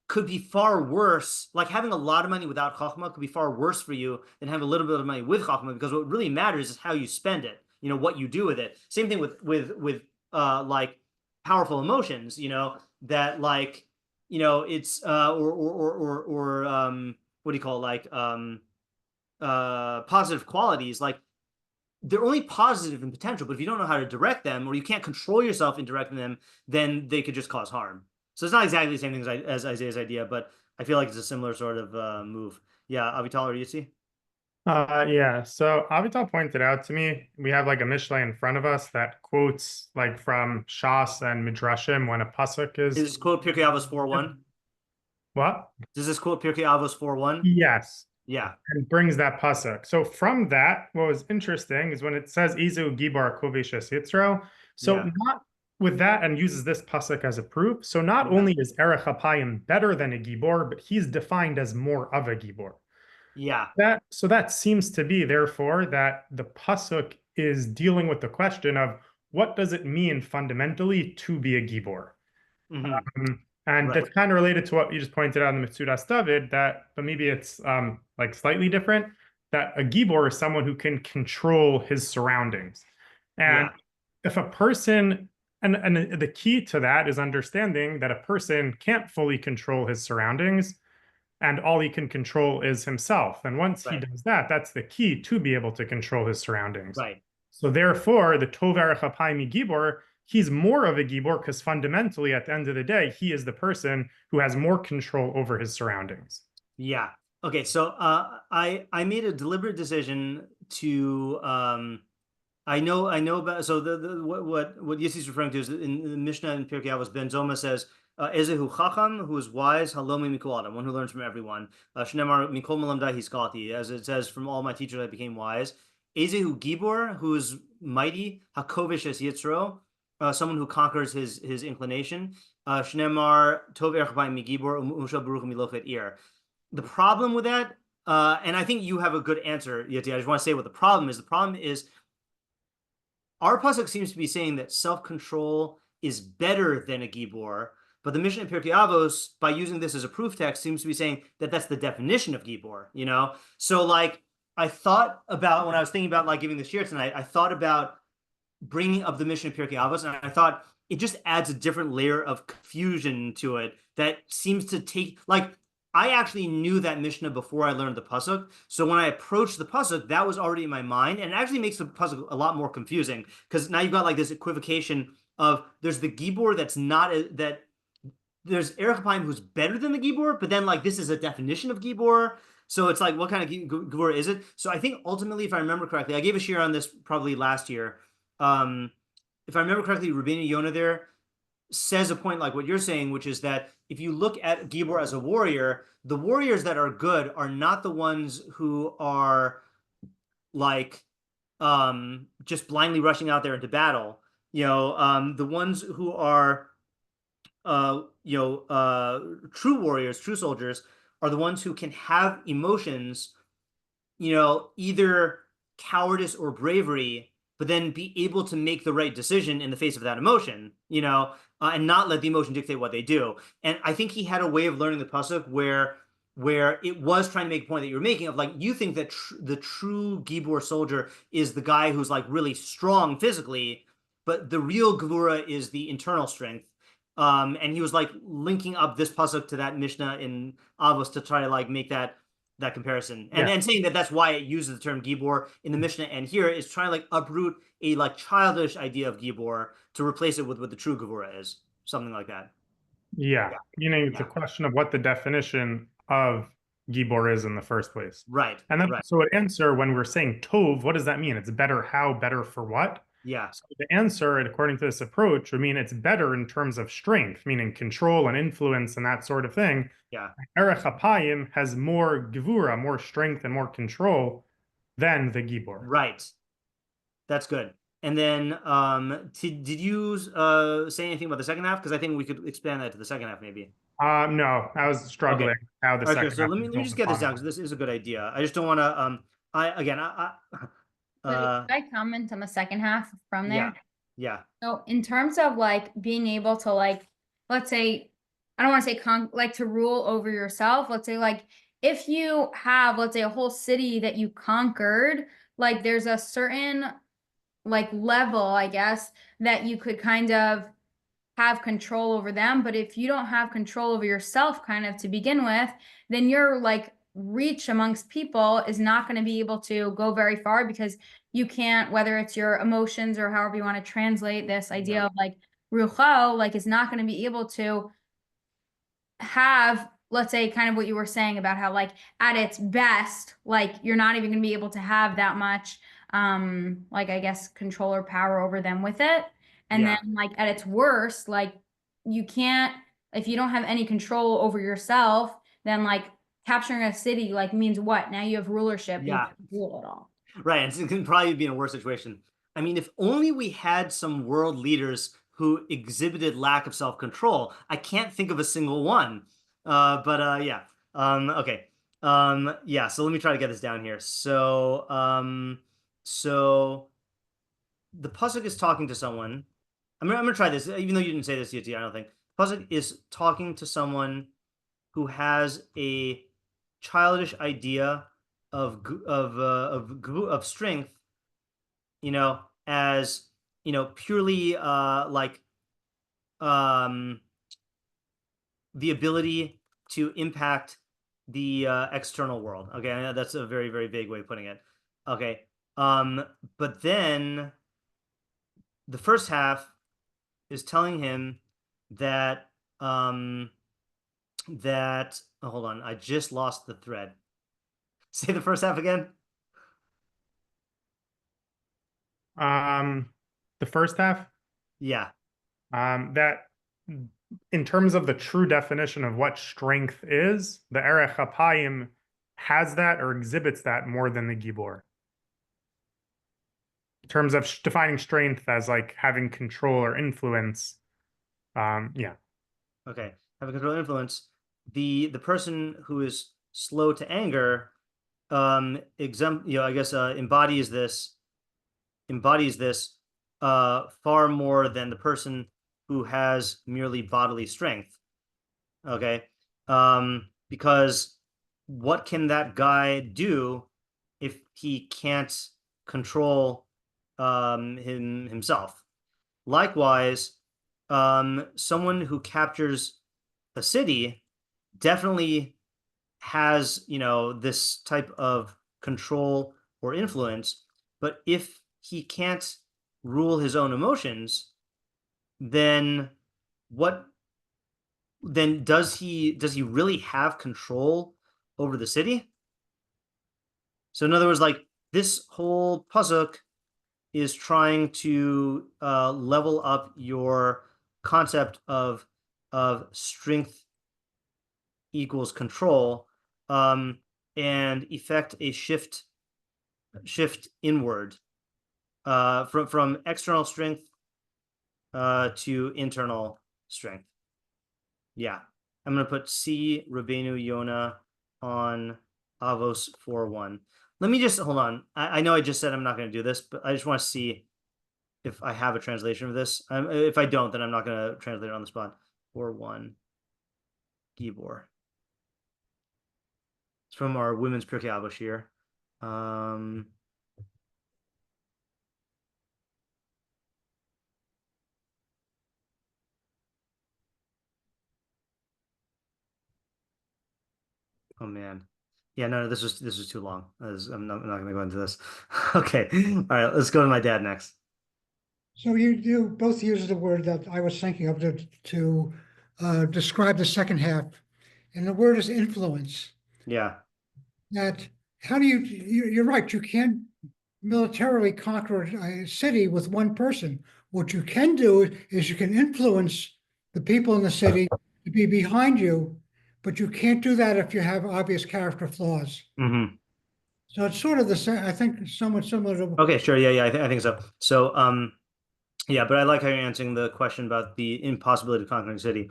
could be far worse. Like having a lot of money without chachma could be far worse for you than having a little bit of money with chachma, because what really matters is how you spend it, what you do with it. Same thing with like powerful emotions, that like, it's or what do you call it? Like positive qualities, like they're only positive in potential, but if you don't know how to direct them, or you can't control yourself in directing them, then they could just cause harm. So it's not exactly the same thing as Isaiah's idea, but I feel like it's a similar sort of move. Yeah, Avital or Yitzi? Yeah, so Avital pointed out to me, we have like a Mishlei in front of us that quotes like from Shas and Midrashim when a pasuk is. Does this quote Pirkei Avos 4:1? What? Does this quote Pirkei Avos 4:1? Yes. Yeah. And brings that pasuk. So from that, what was interesting is when it says Izu Gibar Koveshes Yitzro. So not with that, and uses this pasuk as a proof. So not only is Erech HaPayim better than a Gibor, but he's defined as more of a Gibor. Yeah. So that seems to be, therefore, that the pasuk is dealing with the question of what does it mean fundamentally to be a Gibor? And that's kind of related to what you just pointed out in the Metzudas David, but maybe it's like slightly different, that a Gibor is someone who can control his surroundings. And if a person, and the key to that is understanding that a person can't fully control his surroundings, and all he can control is himself. And once he Right. does that, that's the key to be able to control his surroundings. Right. So therefore, the Tov Erech Apayim Gibor, he's more of a Gibor because fundamentally, at the end of the day, he is the person who has more control over his surroundings. Yeah. Okay. So I made a deliberate decision to I know about, so what Yissi is referring to is in the Mishnah in Pirkei Avos, Ben Zoma says, Ezehu Chacham, who is wise, Halomi Mikol Adam, one who learns from everyone. Shnemar Mikol Malamdai Hiskalti, as it says, from all my teachers I became wise. Ezehu Gibor, who is mighty, Hakovish Es Yitzro, someone who conquers his inclination. Shnemar Tov Erech B'Yim Migibor, Umushal Baruch Milochet Ir. The problem with that, and I think you have a good answer, Yeti. I just want to say what the problem is. The problem is our pasuk seems to be saying that self-control is better than a gibor, but the Mishnah in Pirkei Avos, by using this as a proof text, seems to be saying that that's the definition of gibor. You know, so like I thought about when I was thinking about like giving the shiur tonight, I thought about bringing up the Mishnah in Pirkei Avos, and I thought it just adds a different layer of confusion to it that seems to take like. I actually knew that Mishnah before I learned the pasuk. So when I approached the pasuk, that was already in my mind, and it actually makes the pasuk a lot more confusing because now you've got like this equivocation of there's the gibor that's not that there's Erech Apayim who's better than the gibor, but then like this is a definition of gibor. So it's like what kind of gibor is it? So I think ultimately, if I remember correctly, I gave a shiur on this probably last year. If I remember correctly, Rabbeinu Yonah there says a point like what you're saying, which is that if you look at Gibor as a warrior, the warriors that are good are not the ones who are like just blindly rushing out there into battle. You know, the ones who are true warriors, true soldiers, are the ones who can have emotions, you know, either cowardice or bravery, but then be able to make the right decision in the face of that emotion, you know, and not let the emotion dictate what they do. And I think he had a way of learning the pasuk where it was trying to make a point that you're making of like, you think that the true Gibor soldier is the guy who's like really strong physically, but the real Gevura is the internal strength. And he was like linking up this pasuk to that Mishnah in Avos to try to like make that comparison, and then saying that that's why it uses the term Gibor in the Mishnah, and here is trying to like uproot a like childish idea of Gibor to replace it with what the true Gevura is, something like that. Yeah, meaning it's a question of what the definition of Gibor is in the first place. Right. And then right. so an answer when we're saying Tov, what does that mean? It's better how, better for what? Yeah. So the answer, according to this approach, would mean it's better in terms of strength, meaning control and influence and that sort of thing. Yeah. Erech Apayim has more Gevura, more strength and more control than the Gibor. Right. That's good. And then did you say anything about the second half? Because I think we could expand that to the second half maybe. No, I was struggling how the second so half let me just get this down because this is a good idea. I just don't want to Could I comment on the second half from there? Yeah. So in terms of like being able to like, let's say, I don't want to say like to rule over yourself. Let's say like if you have, let's say, a whole city that you conquered, like there's a certain like level, I guess, that you could kind of have control over them. But if you don't have control over yourself kind of to begin with, then your like reach amongst people is not going to be able to go very far because you can't, whether it's your emotions or however you want to translate this idea of like rucho, like is not going to be able to have, let's say, kind of what you were saying about how like at its best, like you're not even going to be able to have that much like I guess control or power over them with it. And then like at its worst, like you can't, if you don't have any control over yourself, then like capturing a city like means what? Now you have rulership. You can't rule it all. Right. And it can probably be in a worse situation. I mean, if only we had some world leaders who exhibited lack of self-control. I can't think of a single one. Okay. So let me try to get this down here. So the pasuk is talking to someone. I'm gonna try this, even though you didn't say this yet. I don't think pasuk is talking to someone who has a childish idea of strength, you know, as you know, purely the ability to impact the external world. Okay, I know that's a very, very vague way of putting it. Okay. But then the first half is telling him that oh, hold on, I just lost the thread. Say the first half again. The first half, Yeah. that in terms of the true definition of what strength is, the Erech HaPayim has that or exhibits that more than the Gibor. In terms of defining strength as like having control or influence, yeah. Okay. Having control and influence. The person who is slow to anger, I guess embodies this far more than the person who has merely bodily strength. Okay. Because what can that guy do if he can't control himself? Likewise, someone who captures a city definitely has, this type of control or influence, but if he can't rule his own emotions, then does he really have control over the city? So in other words, like, this whole pasuk is trying to level up your concept of strength equals control, and effect a shift inward, from external strength to internal strength. Yeah, I'm gonna put C Rabbeinu Yonah on Avos 4:1. Let me just hold on. I know I just said I'm not going to do this, but I just want to see if I have a translation of this. If I don't, then I'm not going to translate it on the spot. 4:1 Gibor. It's from our women's Pirkei Avos shiur. Oh man. Yeah, no, this was too long. I'm not going to go into this. Okay. All right, let's go to my dad next. So you both used the word that I was thinking of to describe the second half, and the word is influence. Yeah. That how do you're right, you can't militarily conquer a city with one person. What you can do is you can influence the people in the city to be behind you, but you can't do that if you have obvious character flaws. Mm-hmm. So it's sort of the same, I think, somewhat similar to. Okay, sure. Yeah, I think so. So, yeah, but I like how you're answering the question about the impossibility of conquering a city.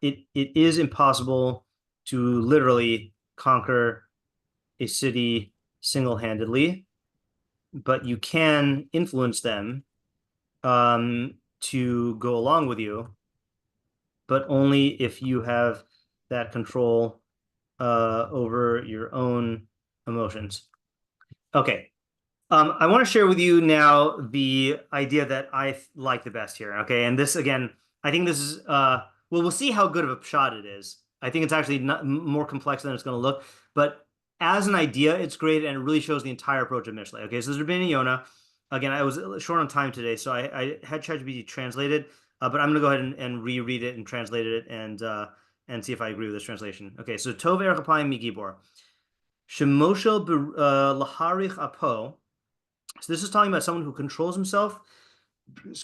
It is impossible to literally conquer a city single-handedly, but you can influence them to go along with you, but only if you have that control over your own emotions. Okay. I want to share with you now the idea that I like the best here. Okay. And this, again, I think this is, well, we'll see how good of a shot it is. I think it's actually not more complex than it's going to look. But as an idea, it's great. And it really shows the entire approach of Mishlei. Okay. So this is Rabbeinu Yonah. Again, I was short on time today, so I had ChatGPT translated, but I'm going to go ahead and reread it and translate it and see if I agree with this translation. Okay. So Tov Erech HaPayim Migibor. Shemoshel Laharich Apo. So this is talking about someone who controls himself,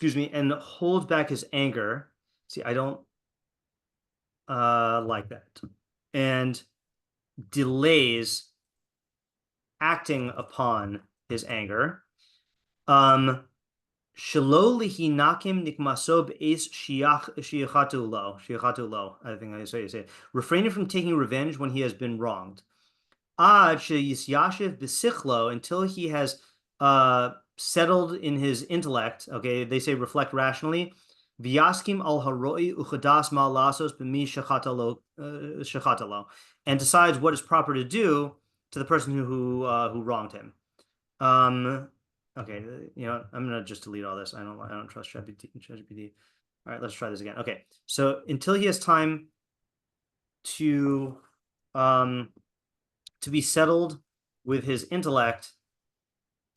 and holds back his anger. See, I don't like that. And delays acting upon his anger. Shelo lihinakim nikmaso be'es shiachatu lo. I think I say it. Refraining from taking revenge when he has been wronged. Ad sheyisyashiv b'sichlo, until he has settled in his intellect. Okay, they say reflect rationally. V'yaskim al haroi uchadas ma lasos b'mi shechatalo, and decides what is proper to do to the person who wronged him. Okay, I'm gonna just delete all this. I don't trust ChatGPT. All right, let's try this again. Okay, so until he has time to to be settled with his intellect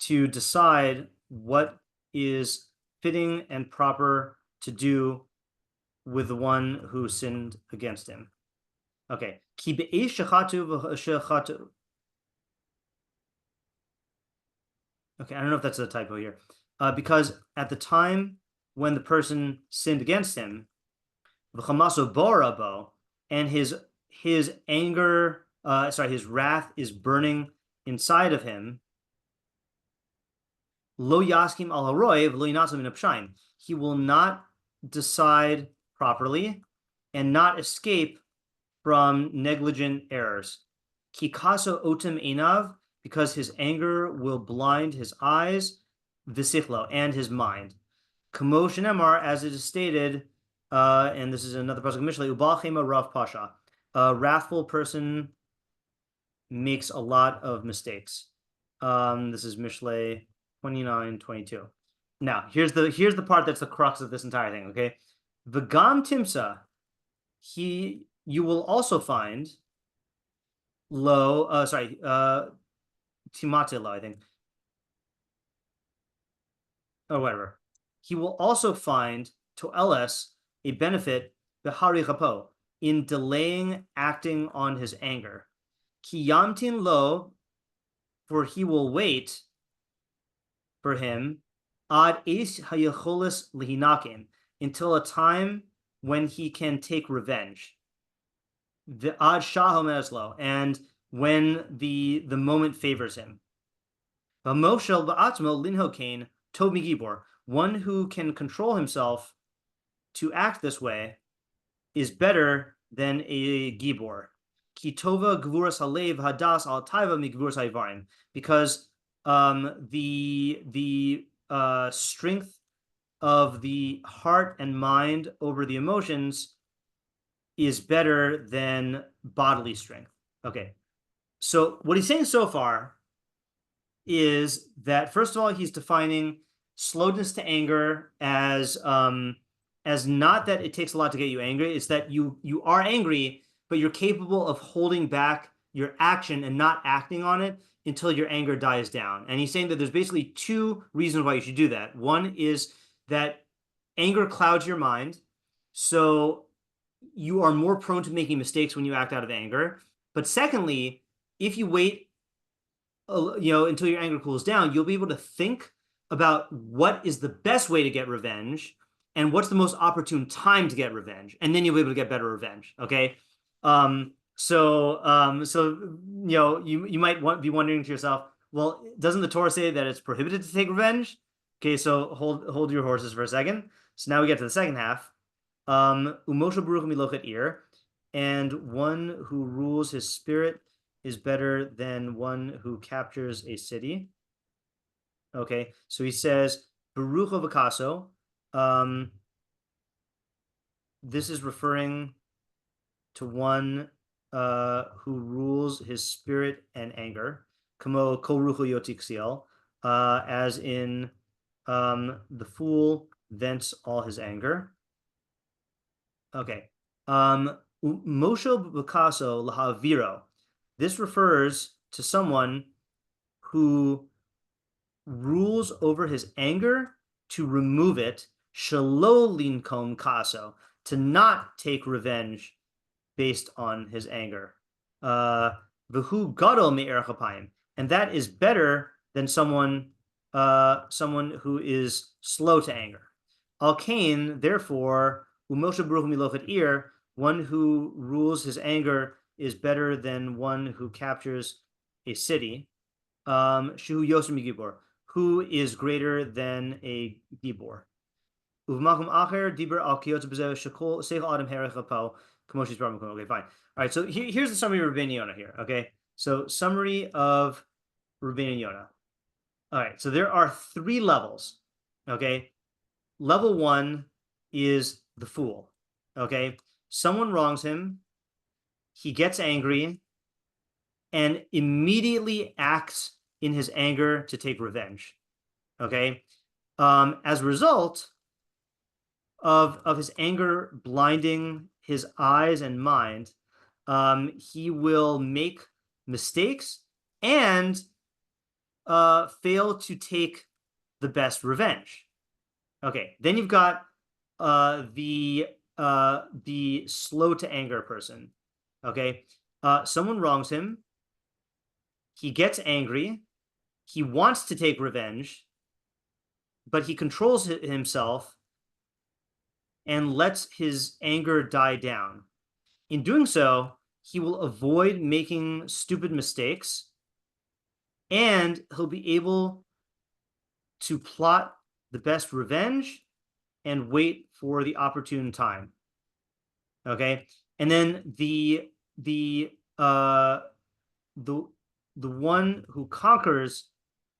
to decide what is fitting and proper to do with the one who sinned against him. Okay. Okay, I don't know if that's a typo here. Because at the time when the person sinned against him, and his anger, his wrath is burning inside of him. Lo yaskim al haroy v'lo yinatzim min hapshaim. He will not decide properly and not escape from negligent errors. Kikaso otem enav, because his anger will blind his eyes, v'sichlo, and his mind. Kamo shenemar, as it is stated, and this is another pasuk Mishlei, ubal chema rav pasha. A wrathful person makes a lot of mistakes. This is Mishlei 29:22. Now, here's the part that's the crux of this entire thing, okay? V'gam timsa, you will also find timatilo, I think. Or whatever. He will also find to'eles, a benefit, b'hari chapo, in delaying acting on his anger. Ki yamtin lo, for he will wait for him, ad es hayacholis lihinakim, until a time when he can take revenge. The ad shahom eslo, and when the moment favors him. V'moshel ba'atmo linhokain tov migibor, one who can control himself to act this way is better than a gibor. Kitova gvuras halev hadas al taiva migvuras haivarim, because the strength of the heart and mind over the emotions is better than bodily strength. Okay, so what he's saying so far is that, first of all, he's defining slowness to anger as not that it takes a lot to get you angry. It's that you are angry, but you're capable of holding back your action and not acting on it until your anger dies down. And he's saying that there's basically two reasons why you should do that. One is that anger clouds your mind, so you are more prone to making mistakes when you act out of anger. But secondly, if you wait, until your anger cools down, you'll be able to think about what is the best way to get revenge and what's the most opportune time to get revenge, and then you'll be able to get better revenge. Okay, so you might be wondering to yourself, well, doesn't the Torah say that it's prohibited to take revenge? Okay, so hold your horses for a second. So now we get to the second half. Umosha baruch milochet ir, and one who rules his spirit is better than one who captures a city. Okay, so he says baruch v'kaso. This is referring to one who rules his spirit and anger, kamo kol rucho yotiksiel, as in the fool vents all his anger. Okay, Moshe b'kaso lahaviro. This refers to someone who rules over his anger to remove it, shelo linkom kaso, to not take revenge based on his anger. V'hu gadol me'er chapayim, and that is better than someone who is slow to anger. Al kain, therefore, umoshe baruch milochet ir, one who rules his anger is better than one who captures a city. Shu yoser migibor, who is greater than a gibor. Uvmakum acher diber al kiyotz b'zeh shekol seichel adam herech hapo kamoshis barmakum. Okay, fine. All right, so here's the summary of Rabbeinu Yonah here. Okay, so summary of Rabbeinu Yonah. All right, so there are 3 levels. Okay, level 1 is the fool. Okay, someone wrongs him, he gets angry, and immediately acts in his anger to take revenge. Okay, as a result of his anger blinding his eyes and mind, he will make mistakes and fail to take the best revenge. Okay, then you've got the slow to anger person. Okay, someone wrongs him. He gets angry. He wants to take revenge, but he controls himself and lets his anger die down. In doing so, he will avoid making stupid mistakes, and he'll be able to plot the best revenge and wait for the opportune time. Okay, and then the one who conquers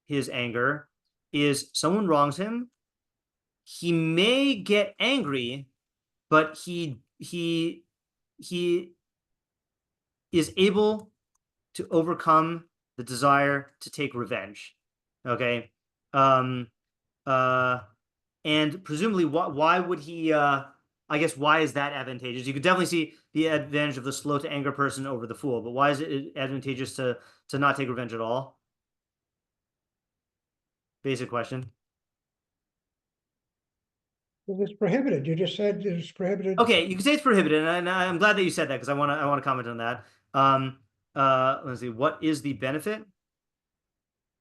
his anger is someone wrongs him. He may get angry, but he is able to overcome the desire to take revenge. Okay, and presumably, why would he? I guess why is that advantageous? You could definitely see the advantage of the slow to anger person over the fool, but why is it advantageous to not take revenge at all? Basic question. It's prohibited. You just said it's prohibited. Okay, you can say it's prohibited, and I'm glad that you said that because I want to comment on that. Let's see. What is the benefit?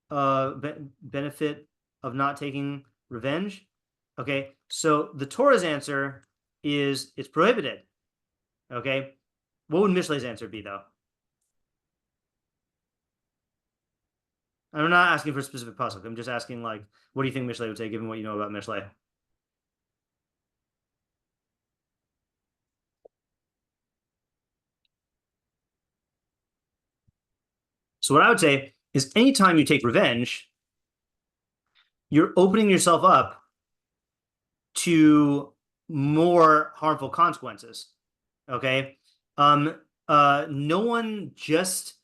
Benefit of not taking revenge? Okay, so the Torah's answer is it's prohibited. Okay, what would Mishlei's answer be though? I'm not asking for a specific pasuk. I'm just asking, like, what do you think Mishlei would say, given what you know about Mishlei? So what I would say is anytime you take revenge, you're opening yourself up to more harmful consequences. Okay? No one just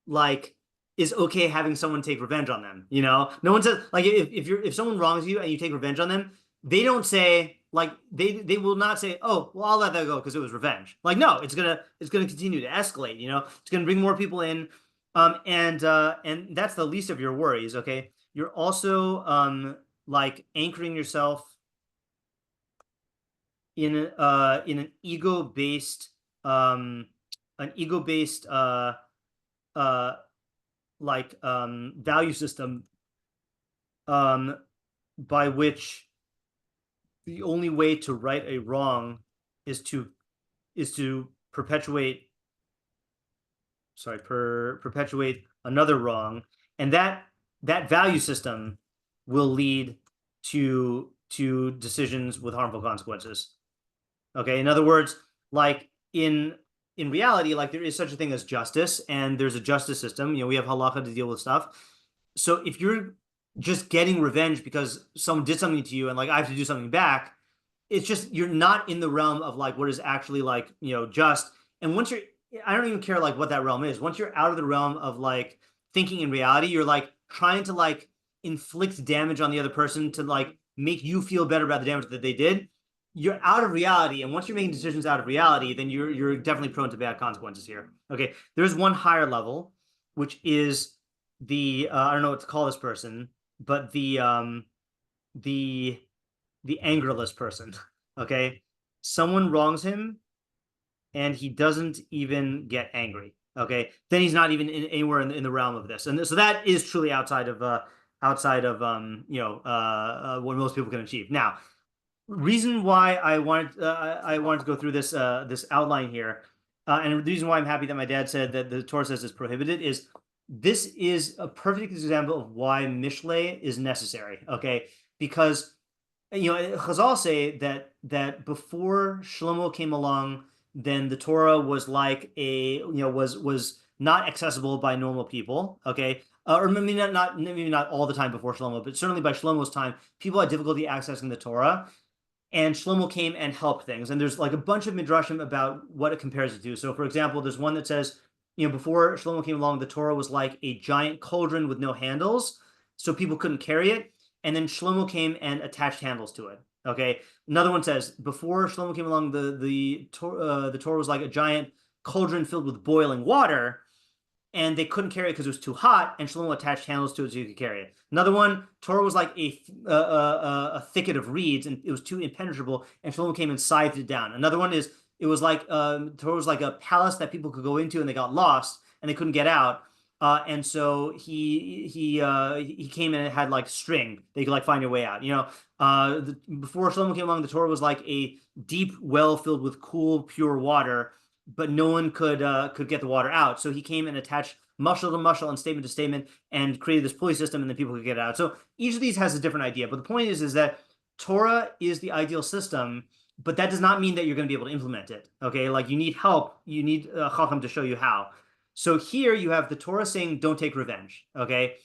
like is okay having someone take revenge on them, you know? No one says, like, if someone wrongs you and you take revenge on them, they don't say, like, they will not say, oh, well, I'll let that go because it was revenge. Like, no, it's gonna continue to escalate, you know? It's gonna bring more people in. And that's the least of your worries, okay? You're also like anchoring yourself in an ego-based value system by which the only way to right a wrong is to perpetuate another wrong, and that value system will lead to decisions with harmful consequences. Okay, in other words, like in reality, like there is such a thing as justice, and there's a justice system. You know, we have halacha to deal with stuff. So if you're just getting revenge because someone did something to you and like I have to do something back, it's just you're not in the realm of like what is actually like, you know, just. And once you're, I don't even care like what that realm is. Once you're out of the realm of like thinking in reality, you're like trying to like inflict damage on the other person to like make you feel better about the damage that they did. You're out of reality, and once you're making decisions out of reality, then you're definitely prone to bad consequences here. Okay, there's one higher level, which is the I don't know what to call this person, but the angerless person. Okay, someone wrongs him, and he doesn't even get angry. Okay, then he's not even anywhere in the realm of this, and so that is truly outside of you know what most people can achieve. Now, reason why I wanted to go through this this outline here, and the reason why I'm happy that my dad said that the Torah says it's prohibited is this is a perfect example of why Mishlei is necessary. Okay, because you know Chazal say that before Shlomo came along, then the Torah was like was not accessible by normal people. Okay. Or maybe not all the time before Shlomo, but certainly by Shlomo's time, people had difficulty accessing the Torah. And Shlomo came and helped things. And there's like a bunch of midrashim about what it compares it to. So, for example, there's one that says, you know, before Shlomo came along, the Torah was like a giant cauldron with no handles, so people couldn't carry it. And then Shlomo came and attached handles to it. Okay. Another one says, before Shlomo came along, the Torah was like a giant cauldron filled with boiling water, and they couldn't carry it because it was too hot, and Shlomo attached handles to it so you could carry it. Another one, Torah was like a thicket of reeds, and it was too impenetrable, and Shlomo came and scythed it down. Another one is, it was like Torah was like a palace that people could go into, and they got lost, and they couldn't get out. And so he came and it had like string. They could like find a way out. Before Shlomo came along, the Torah was like a deep well filled with cool, pure water, but no one could get the water out. So he came and attached mushal to mushal and statement to statement and created this pulley system, and then people could get it out. So each of these has a different idea. But the point is that Torah is the ideal system, but that does not mean that you're going to be able to implement it. Okay, like you need help. You need Chacham to show you how. So here you have the Torah saying, don't take revenge, okay?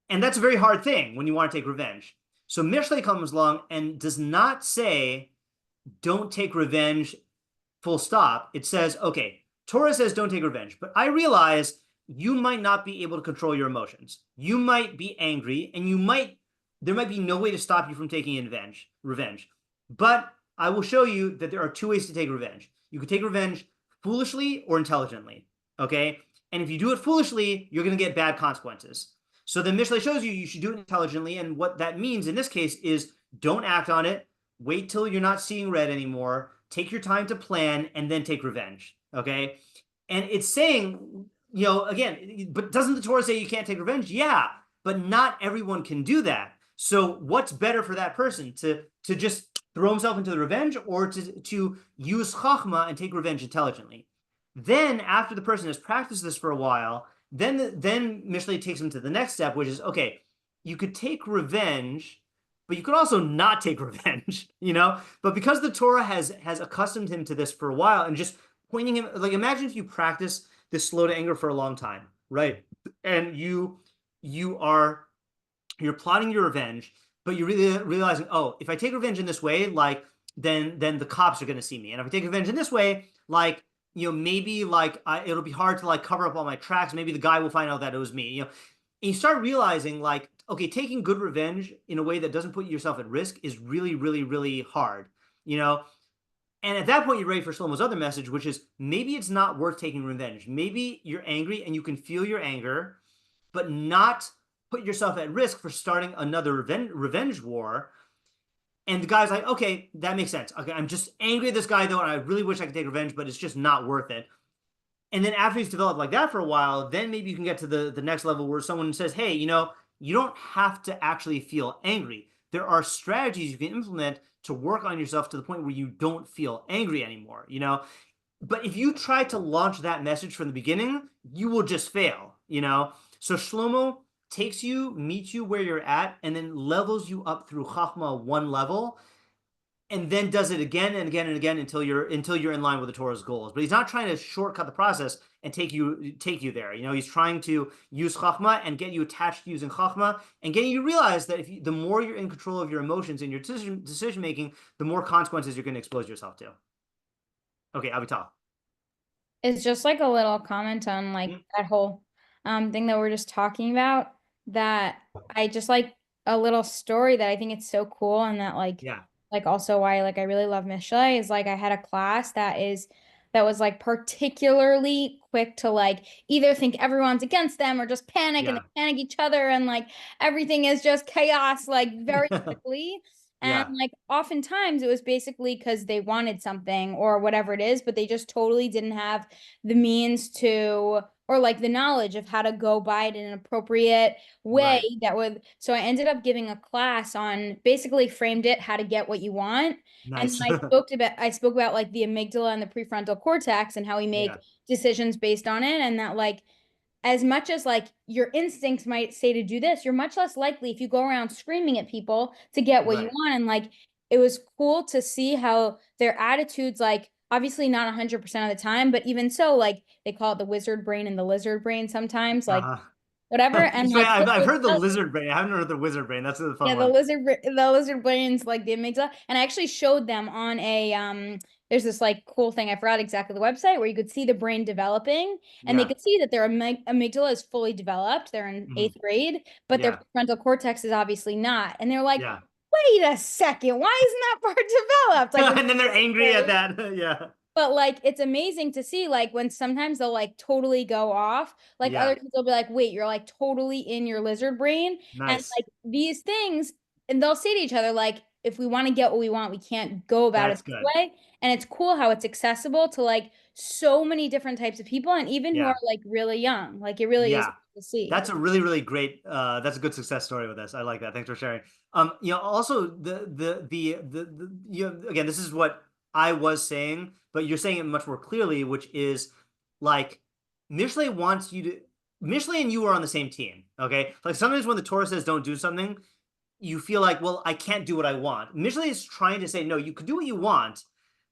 And that's a very hard thing when you want to take revenge. So Mishlei comes along and does not say, don't take revenge, full stop. It says, okay, Torah says don't take revenge, but I realize you might not be able to control your emotions. You might be angry, and there might be no way to stop you from taking revenge. But I will show you that there are two ways to take revenge. You can take revenge foolishly or intelligently. Okay, and if you do it foolishly, you're going to get bad consequences. So the Mishlei shows you should do it intelligently, and what that means in this case is don't act on it. Wait till you're not seeing red anymore. Take your time to plan, and then take revenge. Okay, and it's saying, again, but doesn't the Torah say you can't take revenge? Yeah, but not everyone can do that. So what's better for that person, to just throw himself into the revenge, or to use chachma and take revenge intelligently? Then, after the person has practiced this for a while, then Mishlei takes him to the next step, which is, okay, you could take revenge, but you could also not take revenge, But because the Torah has accustomed him to this for a while, and just pointing him, like, imagine if you practice this slow to anger for a long time, right? And you're plotting your revenge, but you're really realizing, oh, if I take revenge in this way, like, then the cops are going to see me. And if I take revenge in this way, like, maybe like it'll be hard to like cover up all my tracks. Maybe the guy will find out that it was me. And you start realizing, like, okay, taking good revenge in a way that doesn't put yourself at risk is really, really, really hard. And at that point, you're ready for Shlomo's other message, which is maybe it's not worth taking revenge. Maybe you're angry and you can feel your anger, but not put yourself at risk for starting another revenge war. And the guy's like, okay, that makes sense. Okay, I'm just angry at this guy, though, and I really wish I could take revenge, but it's just not worth it. And then after he's developed like that for a while, then maybe you can get to the next level where someone says, hey, you don't have to actually feel angry. There are strategies you can implement to work on yourself to the point where you don't feel angry anymore, But if you try to launch that message from the beginning, you will just fail, So Shlomo meets you where you're at, and then levels you up through Chachma one level, and then does it again and again and again until you're in line with the Torah's goals. But he's not trying to shortcut the process and take you there. He's trying to use Chachma and get you attached to using Chachma, and getting you to realize that the more you're in control of your emotions and your decision making, the more consequences you're going to expose yourself to. Okay, Avital. It's just like a little comment on like that whole thing that we're just talking about, that I just like a little story that I think it's so cool, and that like also why like I really love Mishlei is like I had a class that was like particularly quick to like either think everyone's against them or just panic and they panic each other, and like everything is just chaos like very quickly. And like oftentimes it was basically because they wanted something or whatever it is, but they just totally didn't have the means to, or like the knowledge of how to go by it in an appropriate way so I ended up giving a class on, basically framed it how to get what you want. Nice. And I spoke about like the amygdala and the prefrontal cortex and how we make decisions based on it. And that like, as much as like your instincts might say to do this, you're much less likely if you go around screaming at people to get what you want. And like, it was cool to see how their attitudes, like obviously not 100% of the time, but even so, like they call it the wizard brain and the lizard brain sometimes, like whatever. And like, I've heard the lizard brain. I haven't heard the wizard brain. That's the fun one. The lizard brain's like the amygdala. And I actually showed them on a there's this like cool thing, I forgot exactly the website, where you could see the brain developing, and they could see that their amygdala is fully developed. They're in 8th grade, but their frontal cortex is obviously not. And they're like, wait a second, why isn't that part developed? Like, and then they're angry at that. But like it's amazing to see like when sometimes they'll like totally go off. Like Yeah. other kids will be like, wait, you're like totally in your lizard brain. And Nice. like these things, and they'll say to each other, like, if we want to get what we want, we can't go about That's it this good. way. And it's cool how it's accessible to like so many different types of people and even who Yeah. are like really young. Like it really is Yeah. cool to see. That's a really, really great, that's a good success story with this. I like that. Thanks for sharing. You know, also you know, again, this is what I was saying, but you're saying it much more clearly, which is like Mishlei wants you to, Mishlei and you are on the same team. Okay. Like sometimes when the Torah says don't do something, you feel like, well, I can't do what I want. Mishlei is trying to say, no, you can do what you want,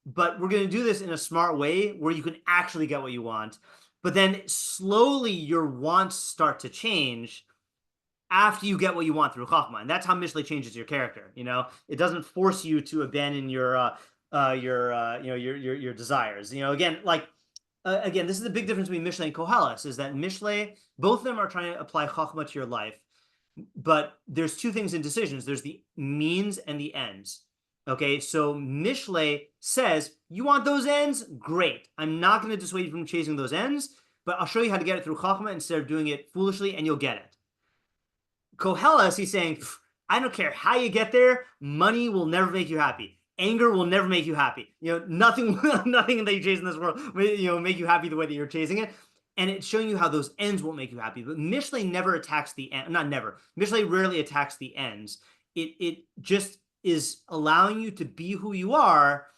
but we're going to do this in a smart way where you can actually get what you want. But then slowly your wants start to change after you get what you want through Chachma. And that's how Mishlei changes your character. You know, it doesn't force you to abandon your you know, your desires. You know, again, like, again, this is the big difference between Mishlei and Koheles, is that Mishlei, both of them are trying to apply Chachma to your life. But there's two things in decisions. There's the means and the ends. Okay, so Mishlei says, you want those ends? Great. I'm not going to dissuade you from chasing those ends, but I'll show you how to get it through Chachma instead of doing it foolishly, and you'll get it. Koheles, he's saying, I don't care how you get there. Money will never make you happy. Anger will never make you happy. You know, nothing that you chase in this world will, you know, make you happy the way that you're chasing it. And it's showing you how those ends won't make you happy. But Mishlei never attacks the end. Not never. Mishlei rarely attacks the ends. It just is allowing you to be who you are,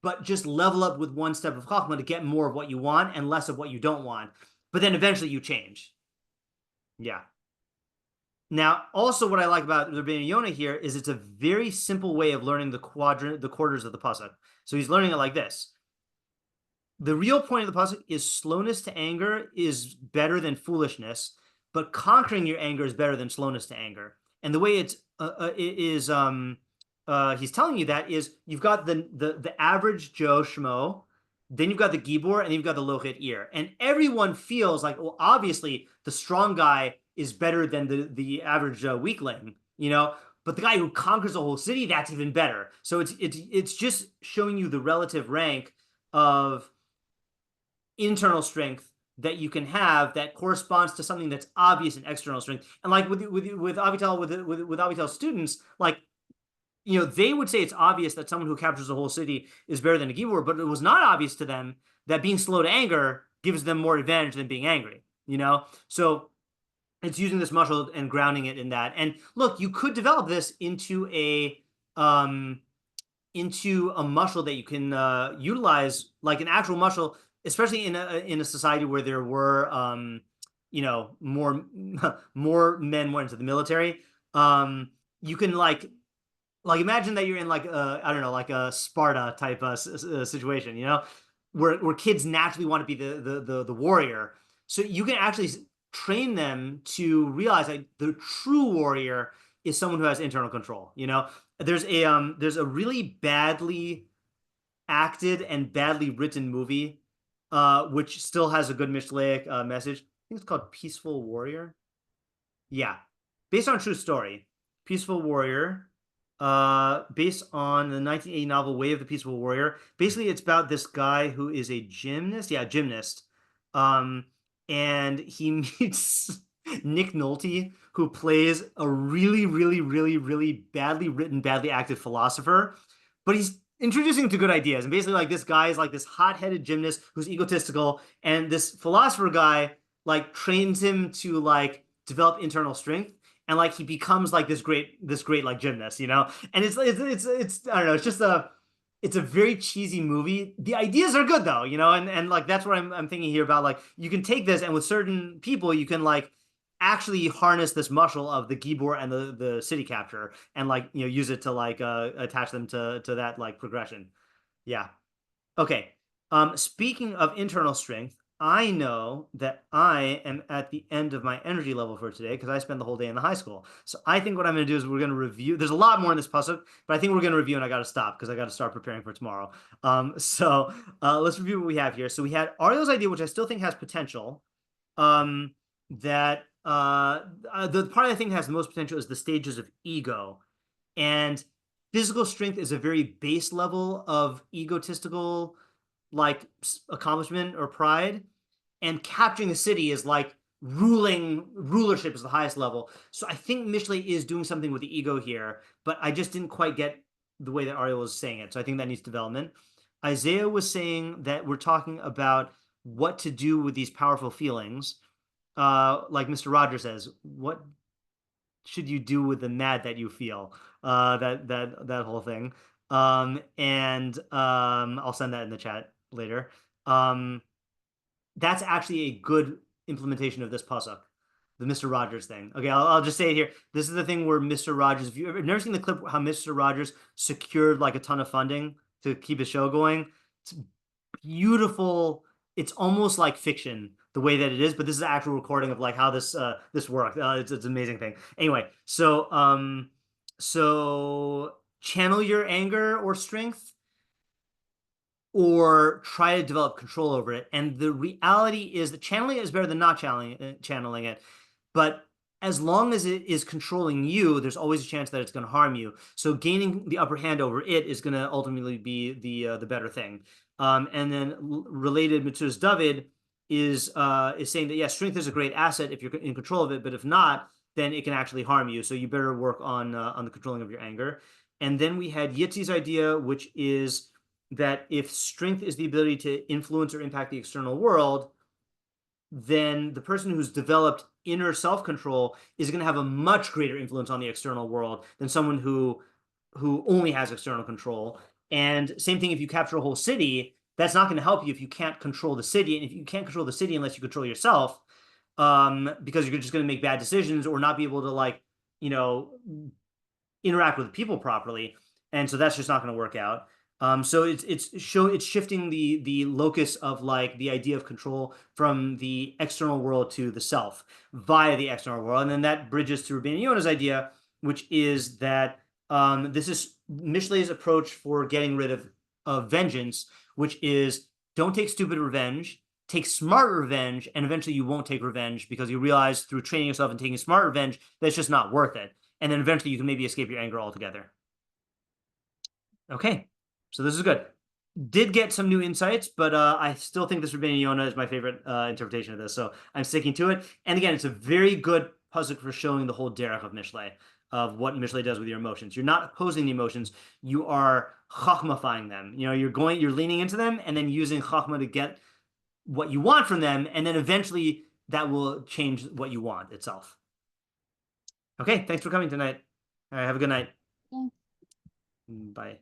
but just level up with one step of Chachma to get more of what you want and less of what you don't want. But then eventually you change. Yeah. Now, also what I like about Rabbeinu Yonah here is it's a very simple way of learning the quarters of the pasuk. So he's learning it like this. The real point of the pasuk is slowness to anger is better than foolishness, but conquering your anger is better than slowness to anger. And the way he's telling you that is you've got the average Joe Schmo, then you've got the Gibor, and you've got the Lochet Ir. And everyone feels like, well, obviously the strong guy is better than the average weakling, you know, but the guy who conquers a whole city, that's even better. So it's just showing you the relative rank of internal strength that you can have that corresponds to something that's obvious in external strength. And like with Avitel's students, like, you know, they would say it's obvious that someone who captures a whole city is better than a Gibor, but it was not obvious to them that being slow to anger gives them more advantage than being angry, you know? So it's using this muscle and grounding it in that. And look, you could develop this into a muscle that you can utilize, like an actual muscle, especially in a society where there were you know, more men went into the military. You can like imagine that you're in like I don't know, like a Sparta type situation, you know, where kids naturally want to be the warrior. So you can actually train them to realize that the true warrior is someone who has internal control. You know, there's a really badly acted and badly written movie, which still has a good Mishleic message. I think it's called Peaceful Warrior. Yeah, based on a true story. Peaceful Warrior, based on the 1980 novel Way of the Peaceful Warrior. Basically, it's about this guy who is a gymnast. Yeah, gymnast. And he meets Nick Nolte, who plays a really, really, really, really badly written, badly acted philosopher. But he's introducing him to good ideas. And basically, like, this guy is like this hot-headed gymnast who's egotistical, and this philosopher guy like trains him to like develop internal strength, and like he becomes like this great like gymnast, you know. And it's I don't know, it's a very cheesy movie. The ideas are good though, you know, and like that's what I'm thinking here about. Like, you can take this, and with certain people you can like actually harness this muscle of the Gibor and the city capture, and like, you know, use it to like attach them to that like progression. Yeah. Okay. Speaking of internal strength, I know that I am at the end of my energy level for today because I spent the whole day in the high school. So I think what I'm going to do is we're going to review. There's a lot more in this pasuk, but I think we're going to review, and I got to stop because I got to start preparing for tomorrow. So let's review what we have here. So we had Ariel's idea, which I still think has potential. That the part I think has the most potential is the stages of ego, and physical strength is a very base level of egotistical like accomplishment or pride, and capturing a city is like rulership is the highest level. So I think Mishlei is doing something with the ego here, but I just didn't quite get the way that Ariel was saying it. So I think that needs development. Isaiah was saying that we're talking about what to do with these powerful feelings. Like Mr. Rogers says, what should you do with the mad that you feel? That whole thing. And I'll send that in the chat later. That's actually a good implementation of this pasuk, the Mr. Rogers thing. Okay, I'll just say it here. This is the thing where Mr. Rogers, if you've never seen the clip how Mr. Rogers secured like a ton of funding to keep his show going, it's beautiful. It's almost like fiction the way that it is, but this is an actual recording of like how this worked. It's an amazing thing. Anyway, so channel your anger or strength, or try to develop control over it. And the reality is that channeling it is better than not channeling it. But as long as it is controlling you, there's always a chance that it's going to harm you. So gaining the upper hand over it is going to ultimately be the better thing. And then related, Metzudas David is saying that, yes, strength is a great asset if you're in control of it, but if not, then it can actually harm you. So you better work on the controlling of your anger. And then we had Yitzi's idea, which is that if strength is the ability to influence or impact the external world, then the person who's developed inner self-control is going to have a much greater influence on the external world than someone who only has external control. And same thing, if you capture a whole city, that's not going to help you if you can't control the city. And if you can't control the city unless you control yourself, because you're just going to make bad decisions or not be able to, like, interact with people properly. And so that's just not going to work out. So it's shifting the locus of like the idea of control from the external world to the self via the external world. And then that bridges to Rabbeinu Yonah's idea, which is that this is Mishlei's approach for getting rid of vengeance, which is don't take stupid revenge, take smart revenge, and eventually you won't take revenge because you realize through training yourself and taking smart revenge that it's just not worth it. And then eventually you can maybe escape your anger altogether. Okay. So this is good. Did get some new insights, but I still think this Rabbeinu Yonah is my favorite interpretation of this. So I'm sticking to it. And again, it's a very good pasuk for showing the whole derech of Mishlei, of what Mishlei does with your emotions. You're not opposing the emotions. You are chachmafying them. You're leaning into them and then using chachma to get what you want from them. And then eventually that will change what you want itself. Okay. Thanks for coming tonight. All right. Have a good night. Yeah. Bye.